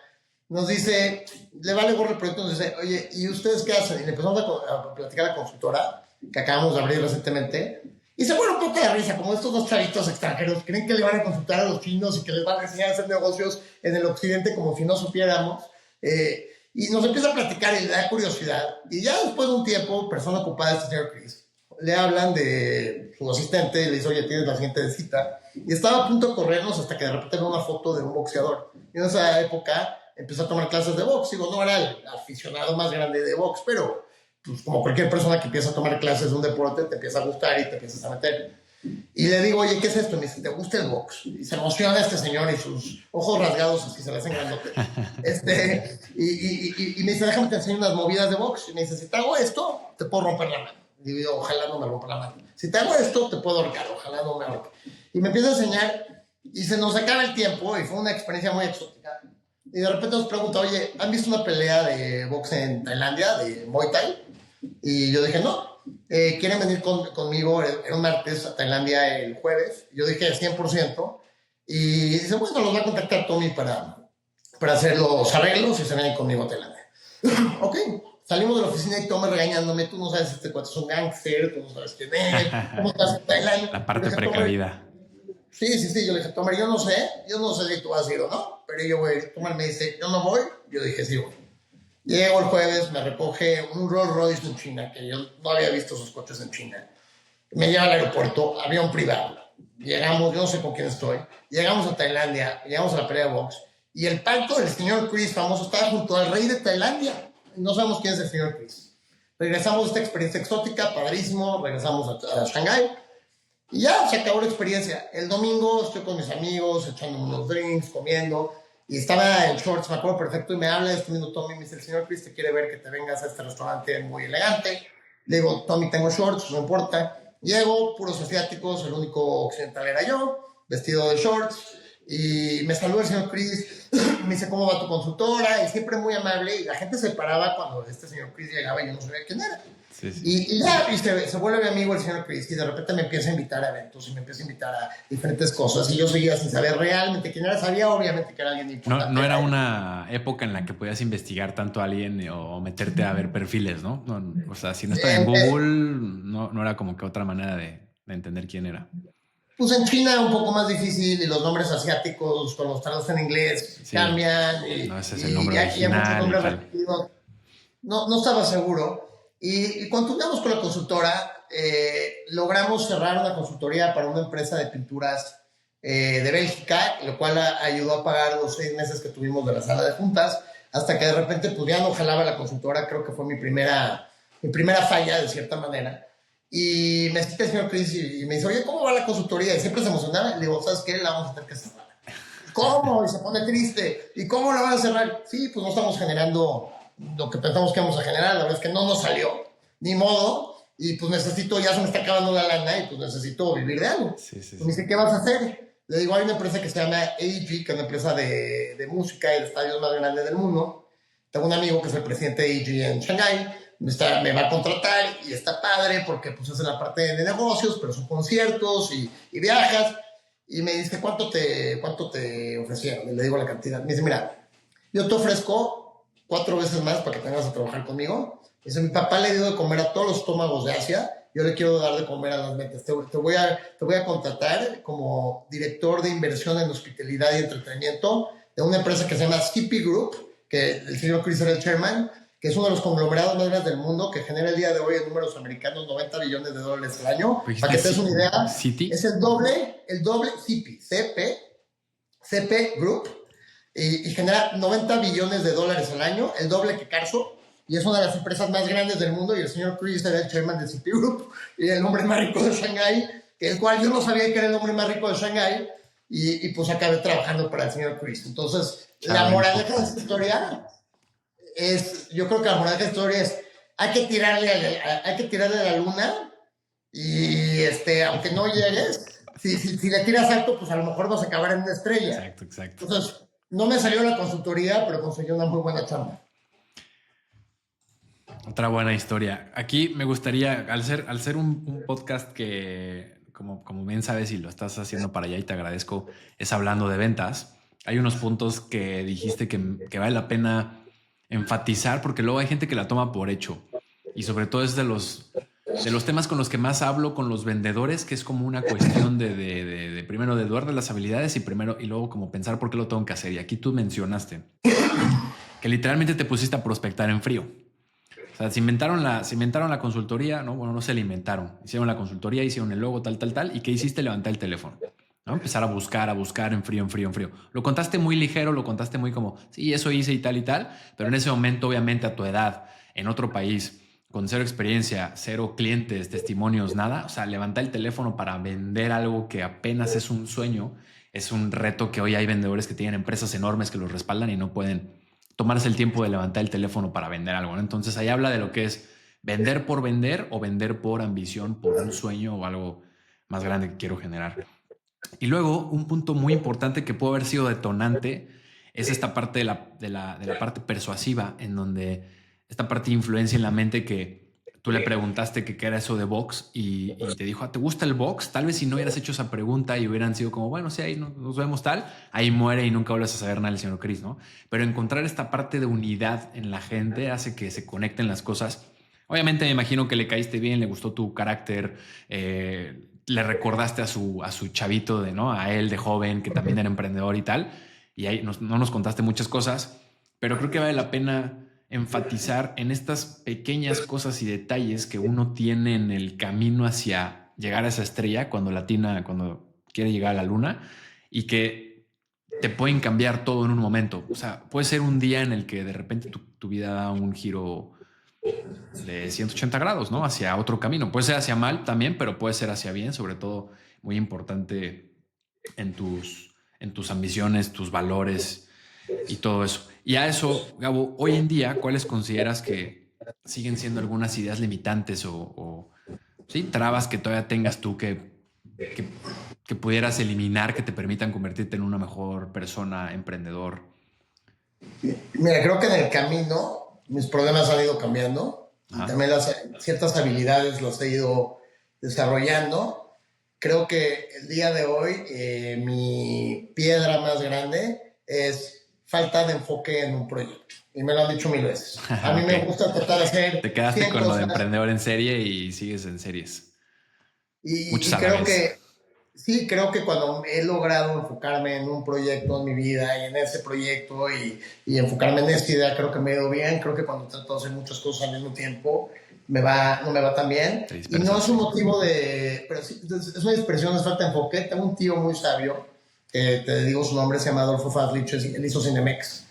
nos dice, le vale gorro el proyecto, nos dice, oye, ¿y ustedes qué hacen? Y le empezamos a platicar a la consultora que acabamos de abrir recientemente. Y se pone un poco de risa, como estos 2 chavitos extranjeros creen que le van a consultar a los chinos y que les van a enseñar a hacer negocios en el occidente como si no supiéramos. Y nos empieza a platicar y le da curiosidad. Y ya después de un tiempo, persona ocupada, este señor Chris, le hablan de su asistente y le dice, oye, tienes la siguiente cita. Y estaba a punto de corrernos hasta que de repente ve una foto de un boxeador. Y en esa época empezó a tomar clases de box. Digo, no era el aficionado más grande de box, pero pues, como cualquier persona que empieza a tomar clases de un deporte, te empieza a gustar y te empiezas a meter. Y le digo, oye, ¿qué es esto? Y me dice, ¿te gusta el box? Y se emociona este señor y sus ojos rasgados así se le hacen grandotes. Y me dice, déjame te enseño unas movidas de box. Y me dice, si te hago esto, te puedo romper la mano. Y digo, ojalá no me rompa la mano. Si te hago esto, te puedo ahorcar, ojalá no me ahorque. Y me empieza a enseñar y se nos acaba el tiempo y fue una experiencia muy exótica. Y de repente nos pregunta, oye, ¿han visto una pelea de box en Tailandia, de Muay Thai? Y yo dije, no. ¿Quieren venir conmigo? Era un martes a Tailandia el jueves. Yo dije 100%. Y dice, bueno, los va a contactar Tommy para hacer los arreglos y se vienen conmigo a Tailandia. Ok, salimos de la oficina y Tommy regañándome, tú no sabes si este cuate es un gángster, tú no sabes quién es, cómo estás en Tailandia. La parte precavida. Sí, yo le dije, Tommy, yo no sé si tú vas a ir o no, pero yo voy a ir. Tommy me dice, yo no voy. Yo dije, sí voy. Llego el jueves, me recoge un Rolls Royce en China, que yo no había visto esos coches en China. Me lleva al aeropuerto, avión privado. Llegamos, yo no sé con quién estoy. Llegamos a Tailandia, llegamos a la pelea de box. Y el palco del señor Chris famoso estaba junto al rey de Tailandia. No sabemos quién es el señor Chris. Regresamos a esta experiencia exótica, padrísimo. Regresamos a Shanghái. Y ya se acabó la experiencia. El domingo estoy con mis amigos, echando unos drinks, comiendo. Y estaba en shorts, me acuerdo perfecto, y me habla este mismo Tommy, me dice, el señor Chris te quiere ver que te vengas a este restaurante muy elegante. Le digo, Tommy, tengo shorts, no importa. Llego, puros asiáticos, el único occidental era yo, vestido de shorts, y me saluda el señor Chris, me dice, ¿cómo va tu consultora? Y siempre muy amable, y la gente se paraba cuando este señor Chris llegaba y yo no sabía quién era. Sí, sí. Y ya, se vuelve mi amigo el señor Chris, y de repente me empieza a invitar a eventos, y me empieza a invitar a diferentes cosas, y yo seguía sin saber realmente quién era. Sabía obviamente que era alguien importante. No era una época en la que podías investigar tanto a alguien o meterte a ver perfiles, ¿no? O sea, si no estaba en Google, no era como que otra manera de entender quién era. Pues en China un poco más difícil, y los nombres asiáticos, cuando los traducen en inglés, sí, cambian. No, ese es el nombre original. No estaba seguro. Y continuamos con la consultora, logramos cerrar una consultoría para una empresa de pinturas de Bélgica, lo cual ayudó a pagar los 6 meses que tuvimos de la sala de juntas, hasta que de repente pues ya no jalaba la consultora. Creo que fue mi primera falla, de cierta manera. Y me cita el señor Chris y me dice, oye, ¿cómo va la consultoría? Y siempre se emocionaba. Y le digo, ¿sabes qué? La vamos a tener que cerrar. ¿Cómo? Y se pone triste. ¿Y cómo la van a cerrar? Sí, pues no estamos generando lo que pensamos que íbamos a generar. La verdad es que no nos salió, ni modo. y pues ya se me está acabando la lana y pues necesito vivir de algo. Sí, sí, Pues me sí. dice, ¿qué vas a hacer? Le digo, hay una empresa que se llama AEG, que es una empresa de música y de estadios más grande del mundo. Tengo un amigo que es el presidente de AEG en Shanghái, me va a contratar y está padre porque pues es en la parte de negocios, pero son conciertos y viajas. Y me dice, ¿cuánto te ofrecieron? Y le digo la cantidad. Me dice, mira, yo te ofrezco 4 veces más para que te vengas a trabajar conmigo. Dice, mi papá le dio de comer a todos los estómagos de Asia, yo le quiero dar de comer a las mentes. Te voy a contratar como director de inversión en hospitalidad y entretenimiento de una empresa que se llama CP Group, que el señor Chris era el chairman, que es uno de los conglomerados más grandes del mundo, que genera el día de hoy en números americanos $90 billones al año. Para que te des una idea, City. es el doble CP Group, y genera $90 billones al año, el doble que Carso, y es una de las empresas más grandes del mundo, y el señor Chris era el chairman de CP Group, y el hombre más rico de Shanghái, el cual yo no sabía que era el hombre más rico de Shanghái, y pues acabé trabajando para el señor Chris. Entonces, la moraleja de esta historia yo creo que la moraleja de esta historia es, hay que tirarle a la luna, y aunque no llegues, si le tiras alto, pues a lo mejor vas a acabar en una estrella. Exacto. Entonces, no me salió la consultoría, pero conseguí una muy buena chamba. Otra buena historia. Aquí me gustaría, al ser un podcast que, como bien sabes, y lo estás haciendo para allá y te agradezco, es hablando de ventas. Hay unos puntos que dijiste que vale la pena enfatizar porque luego hay gente que la toma por hecho. Y sobre todo es de los temas con los que más hablo con los vendedores, que es como una cuestión de primero de dudar de las habilidades y luego como pensar por qué lo tengo que hacer. Y aquí tú mencionaste que literalmente te pusiste a prospectar en frío. O sea, se inventaron la consultoría, ¿no? Bueno, no se la inventaron. Hicieron la consultoría, hicieron el logo, tal. ¿Y qué hiciste? Levantar el teléfono, ¿no? Empezar a buscar en frío. Lo contaste muy ligero, lo contaste muy como, sí, eso hice y tal. Pero en ese momento, obviamente, a tu edad, en otro país, con cero experiencia, cero clientes, testimonios, nada. O sea, levantar el teléfono para vender algo que apenas es un sueño, es un reto que hoy hay vendedores que tienen empresas enormes que los respaldan y no pueden tomarse el tiempo de levantar el teléfono para vender algo, ¿no? Entonces ahí habla de lo que es vender por vender o vender por ambición, por un sueño o algo más grande que quiero generar. Y luego un punto muy importante que puede haber sido detonante es esta parte de la parte persuasiva, en donde esta parte de influencia en la mente que tú le preguntaste que qué era eso de box y te dijo, ¿te gusta el box? Tal vez si no hubieras hecho esa pregunta y hubieran sido como, bueno, sí, ahí nos vemos tal, ahí muere y nunca vuelves a saber nada del señor Chris, ¿no? Pero encontrar esta parte de unidad en la gente hace que se conecten las cosas. Obviamente me imagino que le caíste bien, le gustó tu carácter, le recordaste a su chavito, ¿no? A él de joven, que también era emprendedor y tal, y ahí no nos contaste muchas cosas, pero creo que vale la pena enfatizar en estas pequeñas cosas y detalles que uno tiene en el camino hacia llegar a esa estrella cuando quiere llegar a la luna, y que te pueden cambiar todo en un momento. O sea, puede ser un día en el que de repente tu vida da un giro de 180 grados, ¿no? Hacia otro camino. Puede ser hacia mal también, pero puede ser hacia bien, sobre todo muy importante en tus ambiciones, tus valores y todo eso. Y a eso, Gabo, hoy en día, ¿cuáles consideras que siguen siendo algunas ideas limitantes o sí, trabas que todavía tengas tú que, que pudieras eliminar, que te permitan convertirte en una mejor persona, emprendedor? Mira, creo que en el camino mis problemas han ido cambiando y también ciertas habilidades las he ido desarrollando. Creo que el día de hoy mi piedra más grande es falta de enfoque en un proyecto. Y me lo han dicho 1000 veces. A mí me gusta tratar de hacer. Te quedaste con lo de emprendedor en serie y sigues en series. Y creo que sí, creo que cuando he logrado enfocarme en un proyecto en mi vida y en ese proyecto y enfocarme en esta idea, creo que me he ido bien. Creo que cuando trato de hacer muchas cosas al mismo tiempo, no me va tan bien. Y no es un motivo pero sí, es una expresión, es falta de enfoque. Tengo un tío muy sabio, te digo su nombre, se llama Adolfo Faslich, él hizo Cinemex.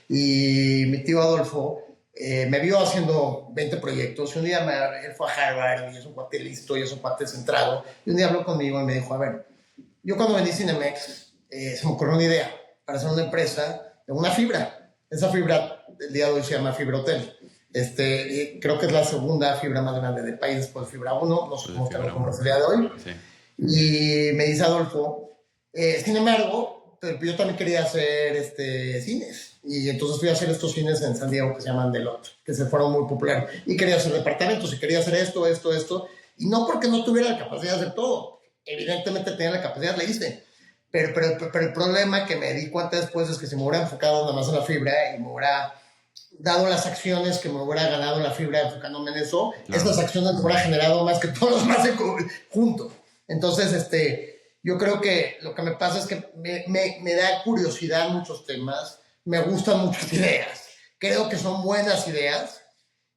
Y mi tío Adolfo me vio haciendo 20 proyectos y un día él fue a Harvard y es un cuate listo y es un cuate centrado, y un día habló conmigo y me dijo, a ver, yo cuando vendí Cinemex se me ocurrió una idea para hacer una empresa de una fibra. Esa fibra el día de hoy se llama Fibra Hotel. Creo que es la segunda fibra más grande del país después de Fibra Uno. No sé Pues cómo está Fibra la uno. comercialidad de hoy. Sí. Y me dice Adolfo, sin embargo, yo también quería hacer cines. Y entonces fui a hacer estos cines en San Diego que se llaman Delot, que se fueron muy populares. Y quería hacer departamentos y quería hacer esto. Y no porque no tuviera la capacidad de hacer todo. Evidentemente tenía la capacidad, le hice. Pero el problema que me di cuenta después es que si me hubiera enfocado nada más en la fibra y me hubiera dado las acciones que me hubiera ganado la fibra enfocándome en eso, Claro. esas acciones me hubieran generado más que todos los más juntos. Entonces, yo creo que lo que me pasa es que me da curiosidad muchos temas, me gustan muchas ideas, creo que son buenas ideas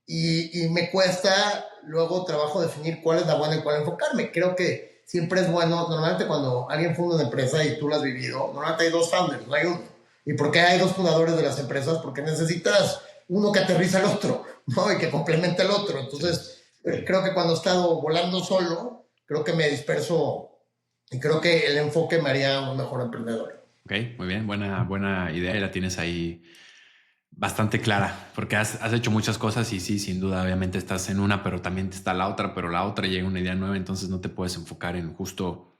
y me cuesta luego trabajo definir cuál es la buena y cuál enfocarme. Creo que siempre es bueno, normalmente cuando alguien funda una empresa y tú la has vivido, normalmente hay dos founders, no hay uno. ¿Y por qué hay dos fundadores de las empresas? Porque necesitas uno que aterriza al otro, ¿no? Y que complemente al otro. Entonces, creo que cuando he estado volando solo, creo que me disperso y creo que el enfoque me haría un mejor emprendedor. Ok, muy bien, buena idea y la tienes ahí bastante clara, porque has hecho muchas cosas y sí, sin duda, obviamente estás en una, pero también está la otra, pero la otra llega una idea nueva, entonces no te puedes enfocar en justo,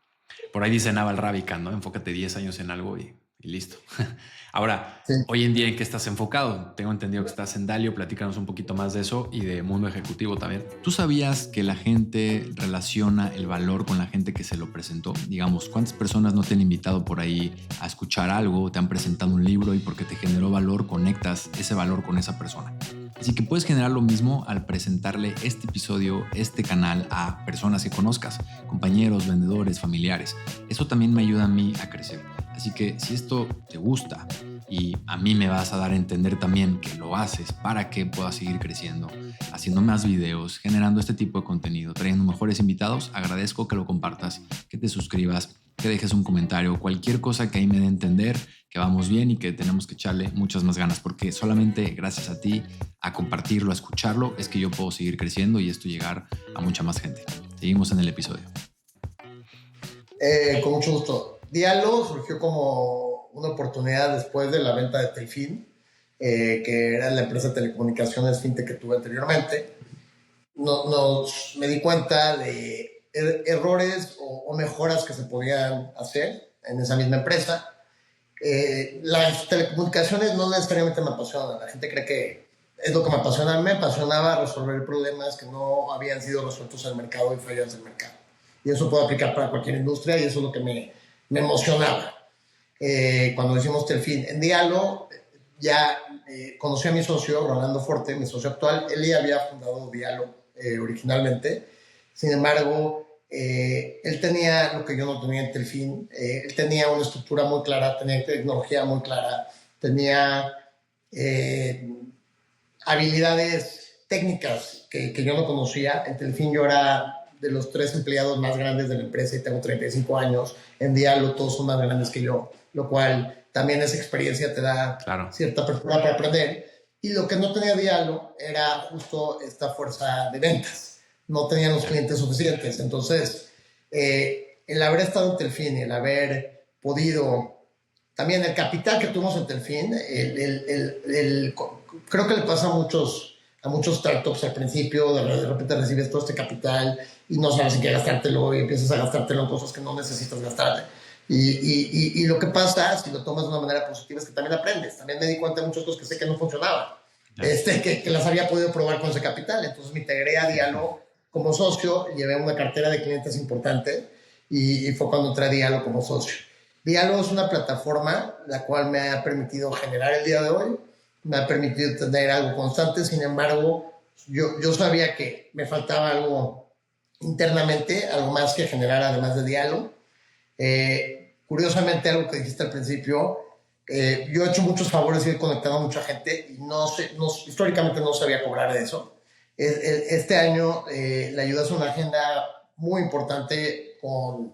por ahí dice Naval Ravikant, ¿no? Enfócate 10 años en algo y listo. Ahora, Sí. hoy en día, ¿en qué estás enfocado? Tengo entendido que estás en Dalio, platícanos un poquito más de eso y de mundo ejecutivo también. ¿Tú sabías que la gente relaciona el valor con la gente que se lo presentó? Digamos, ¿cuántas personas no te han invitado por ahí a escuchar algo, te han presentado un libro y porque te generó valor, conectas ese valor con esa persona? Así que puedes generar lo mismo al presentarle este episodio, este canal a personas que conozcas, compañeros, vendedores, familiares. Eso también me ayuda a mí a crecer. Así que si esto te gusta y a mí me vas a dar a entender también que lo haces para que puedas seguir creciendo, haciendo más videos, generando este tipo de contenido, trayendo mejores invitados, agradezco que lo compartas, que te suscribas, que dejes un comentario, cualquier cosa que ahí me dé a entender que vamos bien y que tenemos que echarle muchas más ganas, porque solamente gracias a ti, a compartirlo, a escucharlo, es que yo puedo seguir creciendo y esto llegar a mucha más gente. Seguimos en el episodio. Con mucho gusto. Dialo surgió como una oportunidad después de la venta de Telfin, que era la empresa de telecomunicaciones fintech que tuve anteriormente. Me di cuenta de errores o mejoras que se podían hacer en esa misma empresa. Las telecomunicaciones no necesariamente me apasionan. La gente cree que es lo que me apasiona. Me apasionaba resolver problemas que no habían sido resueltos en el mercado y fallas del mercado. Y eso puede aplicar para cualquier industria y eso es lo que me emocionaba. Cuando hicimos Telfin en Dialo, ya conocí a mi socio, Rolando Forte, mi socio actual. Él ya había fundado Dialo originalmente. Sin embargo, él tenía lo que yo no tenía en Telfin. Él tenía una estructura muy clara, tenía tecnología muy clara, tenía habilidades técnicas que yo no conocía. En Telfin yo era de los 3 empleados más grandes de la empresa y tengo 35 años. En Dialo todos son más grandes que yo, lo cual también esa experiencia te da cierta apertura para aprender. Y lo que no tenía Dialo era justo esta fuerza de ventas. No tenían los clientes suficientes. Entonces, el haber estado en Telfin, el haber podido, también el capital que tuvimos en Telfin, creo que le pasa a muchos startups al principio, de repente recibes todo este capital y no sabes en qué gastártelo y empiezas a gastártelo en cosas que no necesitas gastarte. Y lo que pasa, si lo tomas de una manera positiva, es que también aprendes. También me di cuenta de muchas cosas que sé que no funcionaban, que las había podido probar con ese capital. Entonces me integré a Dialo como socio, llevé una cartera de clientes importante y fue cuando entré a Dialo como socio. Dialo es una plataforma la cual me ha permitido generar el día de hoy, me ha permitido tener algo constante. Sin embargo, yo sabía que me faltaba algo internamente, algo más que generar además de Dialo. Curiosamente, algo que dijiste al principio, yo he hecho muchos favores y he conectado a mucha gente y históricamente no sabía cobrar de eso. Este año le ayudé a hacer una agenda muy importante con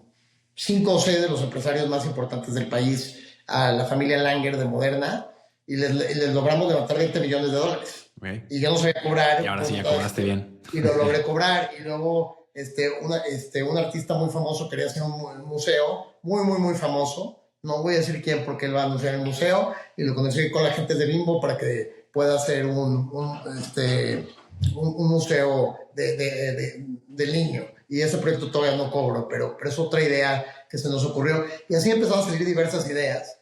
5 o 6 de los empresarios más importantes del país, a la familia Langer de Moderna, y les logramos levantar $20 millones. Okay. Y yo no sabía cobrar. Y ahora sí ya cobraste bien. Y lo logré cobrar. Y luego un artista muy famoso quería hacer un museo, muy famoso. No voy a decir quién porque él va a anunciar el museo. Y lo conocí con la gente de Bimbo para que pueda ser un museo del niño. Y ese proyecto todavía no cobro, pero es otra idea que se nos ocurrió. Y así empezaron a salir diversas ideas.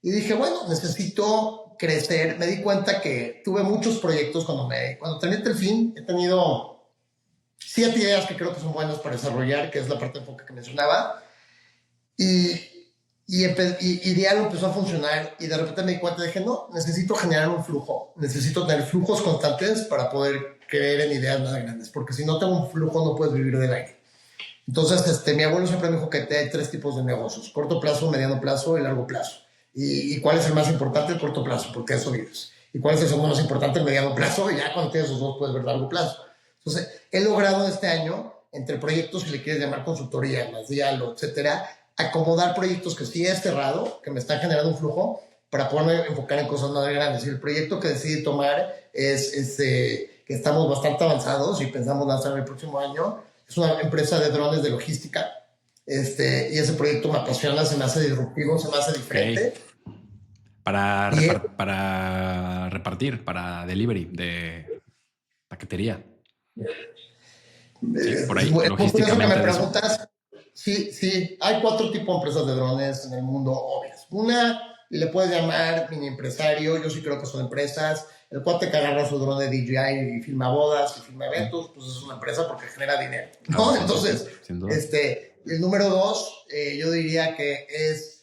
Y dije, bueno, necesito crecer. Me di cuenta que tuve muchos proyectos cuando terminé Telfin. He tenido 7 ideas que creo que son buenas para desarrollar, que es la parte de enfoque que mencionaba. Y Dialo empezó a funcionar y de repente me di cuenta, dije, no, necesito generar un flujo, necesito tener flujos constantes para poder creer en ideas más grandes, porque si no tengo un flujo no puedes vivir del aire. Entonces, mi abuelo siempre me dijo que hay 3 tipos de negocios, corto plazo, mediano plazo y largo plazo. ¿Y cuál es el más importante? El corto plazo, porque eso vives. ¿Y cuál es el segundo más importante? El mediano plazo, y ya cuando tienes esos dos puedes ver largo plazo. Entonces, he logrado este año, entre proyectos, si le quieres llamar consultoría, más Dialo, etcétera, acomodar proyectos que sí he cerrado, que me están generando un flujo, para poderme enfocar en cosas más grandes. Y el proyecto que decidí tomar es que estamos bastante avanzados y pensamos lanzar el próximo año. Es una empresa de drones de logística. Y ese proyecto me apasiona, se me hace disruptivo, se me hace diferente. Okay. Para repartir, para delivery de paquetería. Sí, por ahí, logísticamente. Que me preguntas, sí, hay 4 tipos de empresas de drones en el mundo, obvias. Una, le puedes llamar mini empresario, yo sí creo que son empresas. El cuate que agarra su drone de DJI y filma bodas y filma eventos, pues es una empresa porque genera dinero, ¿no? Entonces, el número 2, yo diría que es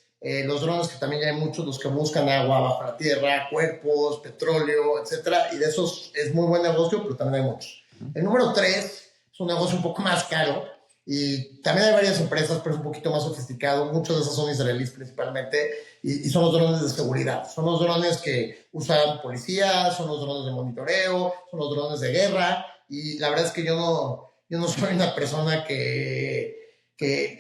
los drones, que también ya hay muchos, los que buscan agua bajo la tierra, cuerpos, petróleo, etcétera, y de esos es muy buen negocio, pero también hay muchos. El número 3 es un negocio un poco más caro y también hay varias empresas, pero es un poquito más sofisticado. Muchos de esos son israelíes principalmente y son los drones de seguridad. Son los drones que usan policías, son los drones de monitoreo, son los drones de guerra y la verdad es que yo no soy una persona que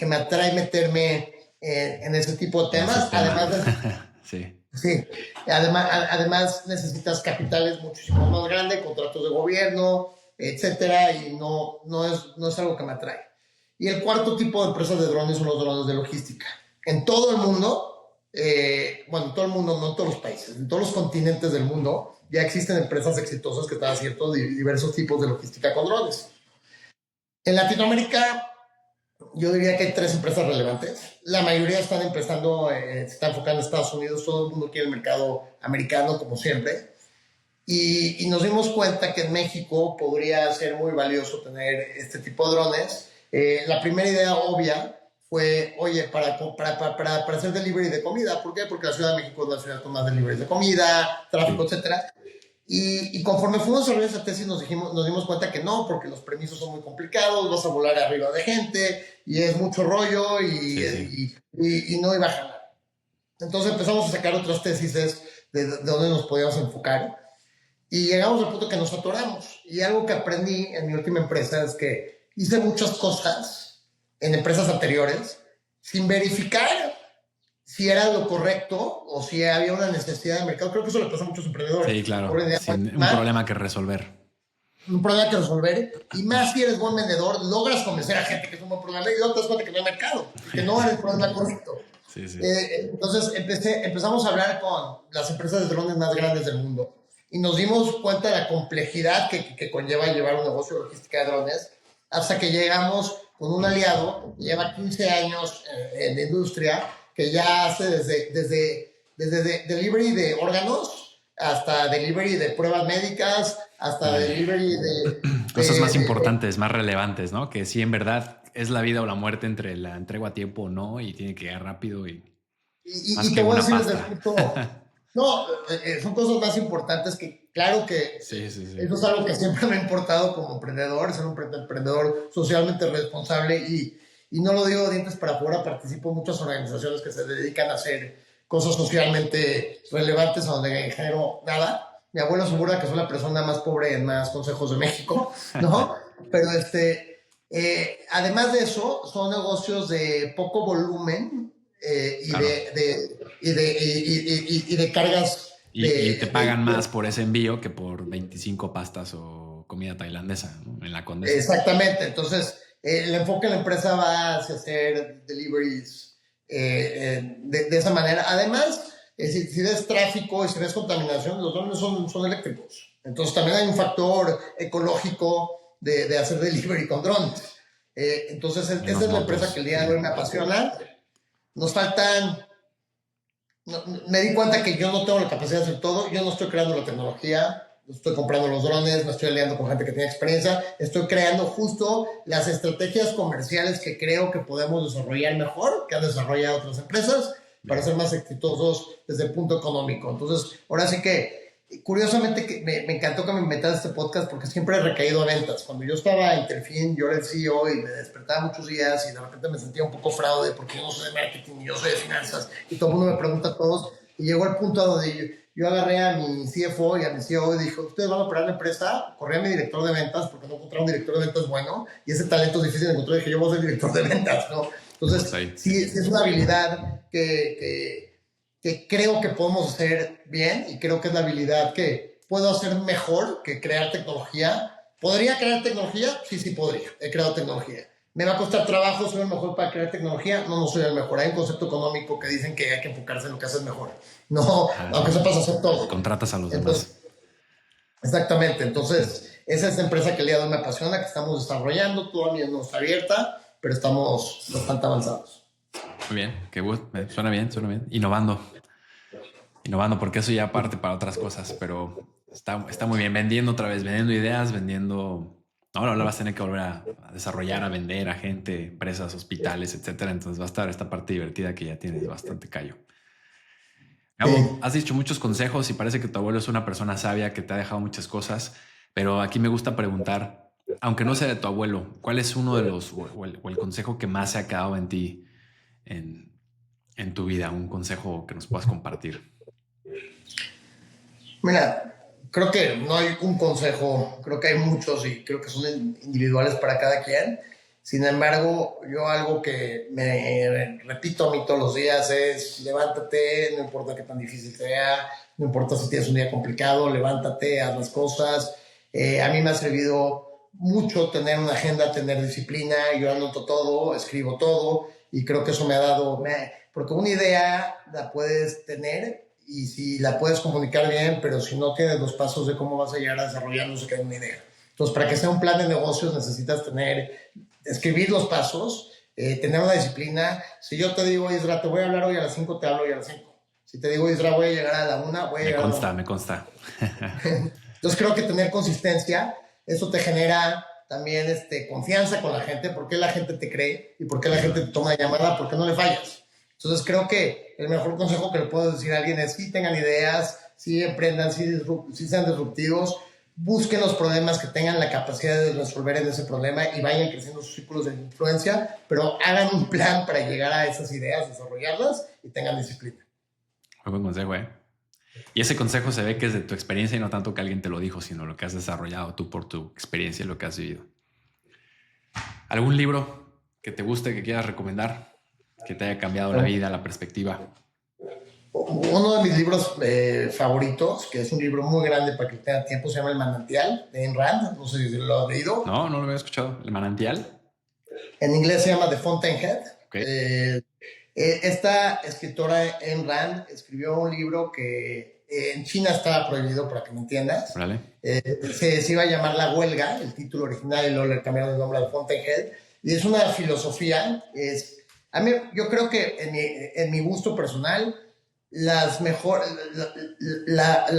me atrae meterme en ese tipo de temas. Además de, sí. Además necesitas capitales muchísimo más grandes, contratos de gobierno, etcétera, y no es algo que me atrae. Y el cuarto tipo de empresas de drones son los drones de logística. En todo el mundo, en todo el mundo, no en todos los países, en todos los continentes del mundo, ya existen empresas exitosas que están haciendo diversos tipos de logística con drones. En Latinoamérica, yo diría que hay 3 empresas relevantes. La mayoría están empezando, se están enfocando en Estados Unidos, todo el mundo quiere el mercado americano, como siempre. Y nos dimos cuenta que en México podría ser muy valioso tener este tipo de drones. La primera idea obvia fue, oye, para hacer delivery de comida. ¿Por qué? Porque la Ciudad de México es la ciudad con más delivery de comida, tráfico, etcétera. Y conforme fuimos desarrollando esa tesis nos dimos cuenta que no, porque los permisos son muy complicados, vas a volar arriba de gente y es mucho rollo y no iba a jalar. Entonces empezamos a sacar otras tesis de dónde nos podíamos enfocar y llegamos al punto que nos atoramos. Y algo que aprendí en mi última empresa es que hice muchas cosas en empresas anteriores sin verificar si era lo correcto o si había una necesidad de mercado. Creo que eso le pasa a muchos emprendedores. Sí, claro. Un problema que resolver. Un problema que resolver. Y más si eres buen vendedor, logras convencer a gente que es un buen problema y luego te das cuenta que no hay mercado, que no era el problema correcto. Sí. Entonces empezamos a hablar con las empresas de drones más grandes del mundo y nos dimos cuenta de la complejidad que conlleva llevar un negocio de logística de drones, hasta que llegamos con un aliado que lleva 15 años en la industria, que ya hace desde delivery de órganos hasta delivery de pruebas médicas, hasta delivery de cosas más importantes, más relevantes, ¿no? Que sí, en verdad es la vida o la muerte entre la entrega a tiempo o no, y tiene que ir rápido y más que una pasta. No, son cosas más importantes que, claro que sí. Eso es algo que siempre me ha importado como emprendedor, ser un emprendedor socialmente responsable y no lo digo de dientes para afuera, participo en muchas organizaciones que se dedican a hacer cosas socialmente relevantes a donde genero nada. Mi abuelo asegura que soy la persona más pobre en más consejos de México, ¿no? Pero además de eso, son negocios de poco volumen claro. y de cargas. Y te pagan más por ese envío que por 25 pastas o comida tailandesa, ¿no? En la Condesa. Exactamente. Entonces, el enfoque de la empresa va hacia hacer deliveries de esa manera. Además, Es decir, si ves tráfico y si ves contaminación, los drones son eléctricos. Entonces también hay un factor ecológico de hacer delivery con drones. Entonces esa es la empresa que el día de hoy me apasiona. Nos faltan... me di cuenta que yo no tengo la capacidad de hacer todo. Yo no estoy creando la tecnología, estoy comprando los drones, me estoy aliando con gente que tiene experiencia, estoy creando justo las estrategias comerciales que creo que podemos desarrollar mejor, que han desarrollado otras empresas, para ser más exitosos desde el punto económico. Entonces, ahora sí que, curiosamente, que me encantó que me metas este podcast porque siempre he recaído a ventas. Cuando yo estaba en Interfin, yo era el CEO y me despertaba muchos días y de repente me sentía un poco fraude porque yo no soy de marketing y yo soy de finanzas y todo el mundo me pregunta a todos. Y llegó el punto donde yo agarré a mi CFO y a mi CEO y dije, ¿ustedes van a operar la empresa? Corrí a mi director de ventas porque no encontré un director de ventas bueno y ese talento es difícil de encontrar. Dije, yo voy a ser director de ventas, ¿no? Entonces, sí es una habilidad que creo que podemos hacer bien y creo que es la habilidad que puedo hacer mejor que crear tecnología. ¿Podría crear tecnología? Sí, podría. He creado tecnología. ¿Me va a costar trabajo? ¿Soy el mejor para crear tecnología? No soy el mejor. Hay un concepto económico que dicen que hay que enfocarse en lo que haces mejor. No, aunque sepas hacer todo. Contratas a los demás. Exactamente. Entonces, esa es la empresa que el día de hoy me apasiona, que estamos desarrollando. Todavía no está abierta, pero estamos bastante avanzados. Muy bien, suena bien. Innovando, porque eso ya parte para otras cosas, pero está muy bien. Vendiendo otra vez, vendiendo ideas, vendiendo... Ahora vas a tener que volver a desarrollar, a vender a gente, empresas, hospitales, etcétera. Entonces va a estar esta parte divertida que ya tienes bastante callo. Gabo, has dicho muchos consejos y parece que tu abuelo es una persona sabia que te ha dejado muchas cosas, pero aquí me gusta preguntar, aunque no sea de tu abuelo, ¿cuál es uno de los o el consejo que más se ha quedado en ti en tu vida? Un consejo que nos puedas compartir. Mira, creo que no hay un consejo, creo que hay muchos y creo que son individuales para cada quien. Sin embargo, yo algo que me repito a mí todos los días es levántate, no importa qué tan difícil sea, no importa si tienes un día complicado, levántate, haz las cosas. A mí me ha servido mucho tener una agenda, tener disciplina, yo anoto todo, escribo todo y creo que eso me ha dado, porque una idea la puedes tener y si la puedes comunicar bien, pero si no tienes los pasos de cómo vas a llegar a desarrollar, no se queda una idea. Entonces, para que sea un plan de negocios necesitas escribir los pasos, tener una disciplina. Si yo te digo, Isra, te voy a hablar hoy a las 5, te hablo hoy a las 5. Si te digo, Isra, voy a llegar a la 1, voy a llegar a la 1. Me consta. Entonces, creo que tener consistencia, eso te genera también confianza con la gente, porque la gente te cree y porque la gente te toma la llamada, porque no le fallas. Entonces creo que el mejor consejo que le puedo decir a alguien es sí tengan ideas, sí emprendan, sí sean disruptivos, busquen los problemas que tengan la capacidad de resolver en ese problema y vayan creciendo sus círculos de influencia, pero hagan un plan para llegar a esas ideas, desarrollarlas y tengan disciplina. Muy buen consejo, ¿eh? Y ese consejo se ve que es de tu experiencia y no tanto que alguien te lo dijo, sino lo que has desarrollado tú por tu experiencia y lo que has vivido. ¿Algún libro que te guste, que quieras recomendar, que te haya cambiado la vida, la perspectiva? Uno de mis libros favoritos, que es un libro muy grande para que tenga tiempo, se llama El Manantial, de Ayn Rand. No sé si lo has leído. No lo había escuchado. ¿El Manantial? En inglés se llama The Fountainhead. Okay. Esta escritora Ayn Rand escribió un libro que en China estaba prohibido, para que me entiendas. Vale. Se iba a llamar La Huelga, el título original, y luego le cambiaron el nombre a The Fountainhead. Y es una filosofía, yo creo que en mi gusto personal, la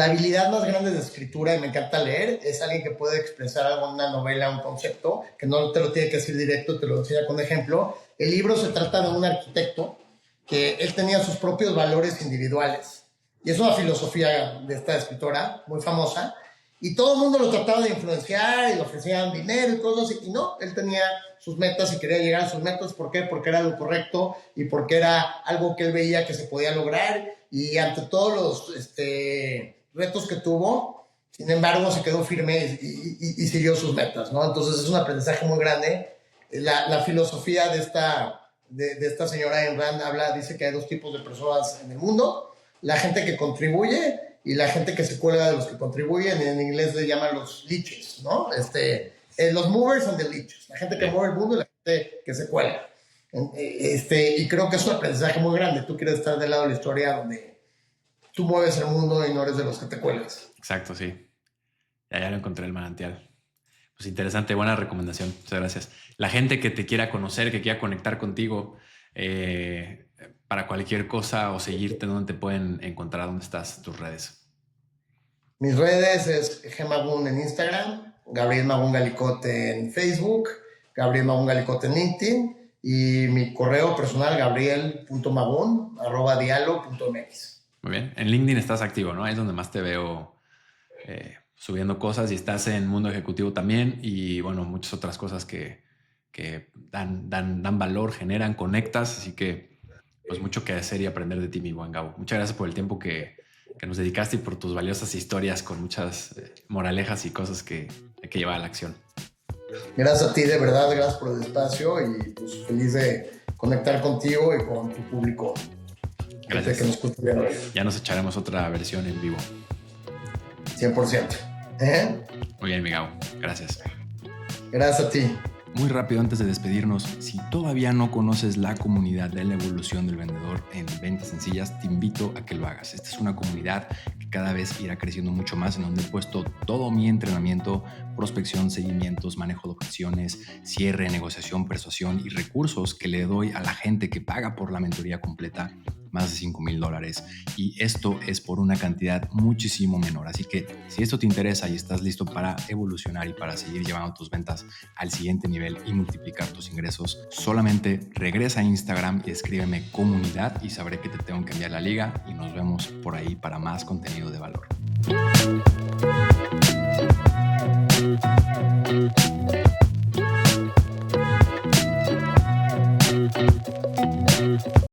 habilidad más grande de escritura, y me encanta leer, es alguien que puede expresar algo en una novela, un concepto, que no te lo tiene que decir directo, te lo enseña con ejemplo. El libro se trata de un arquitecto que él tenía sus propios valores individuales. Y es una filosofía de esta escritora, muy famosa, y todo el mundo lo trataba de influenciar y le ofrecían dinero y cosas así, y no, él tenía sus metas y quería llegar a sus metas. ¿Por qué? Porque era lo correcto y porque era algo que él veía que se podía lograr, y ante todos los retos que tuvo, sin embargo, se quedó firme y siguió sus metas, ¿no? Entonces es un aprendizaje muy grande. La filosofía de esta señora Ayn Rand dice que hay dos tipos de personas en el mundo: la gente que contribuye y la gente que se cuelga de los que contribuyen. En inglés le llaman los leeches, ¿no? Los movers and the leeches, la gente que mueve el mundo y la gente que se cuelga. Y creo que es un aprendizaje muy grande. Tú quieres estar del lado de la historia tú mueves el mundo y no eres de los que te cuelgas. Exacto, sí. Ya lo encontré el manantial. Pues interesante, buena recomendación. Muchas gracias. La gente que te quiera conocer, que quiera conectar contigo para cualquier cosa o seguirte, ¿dónde te pueden encontrar? ¿Dónde estás? Tus redes. Mis redes es Gmagun en Instagram, Gabriel Magún Galicote en Facebook, Gabriel Magún Galicote en LinkedIn y mi correo personal gabriel.magun@dialo.mx. Muy bien. En LinkedIn estás activo, ¿no? Ahí es donde más te veo subiendo cosas y estás en Mundo Ejecutivo también y bueno, muchas otras cosas que dan valor, generan, conectas, así que pues mucho que hacer y aprender de ti, mi buen Gabo. Muchas gracias por el tiempo que nos dedicaste y por tus valiosas historias con muchas moralejas y cosas que hay que llevar a la acción. Gracias a ti, de verdad, gracias por el espacio y pues feliz de conectar contigo y con tu público. Gracias. Que nos escucha bien hoy. Ya nos echaremos otra versión en vivo. 100%. Muy bien, mi Gabo. Gracias. Gracias a ti. Muy rápido antes de despedirnos, si todavía no conoces la comunidad de la evolución del vendedor en Ventas Sencillas, te invito a que lo hagas. Esta es una comunidad que cada vez irá creciendo mucho más, en donde he puesto todo mi entrenamiento, prospección, seguimientos, manejo de objeciones, cierre, negociación, persuasión y recursos que le doy a la gente que paga por la mentoría completa más de $5,000 y esto es por una cantidad muchísimo menor. Así que si esto te interesa y estás listo para evolucionar y para seguir llevando tus ventas al siguiente nivel y multiplicar tus ingresos, solamente regresa a Instagram y escríbeme comunidad y sabré que te tengo que enviar la liga y nos vemos por ahí para más contenido de valor.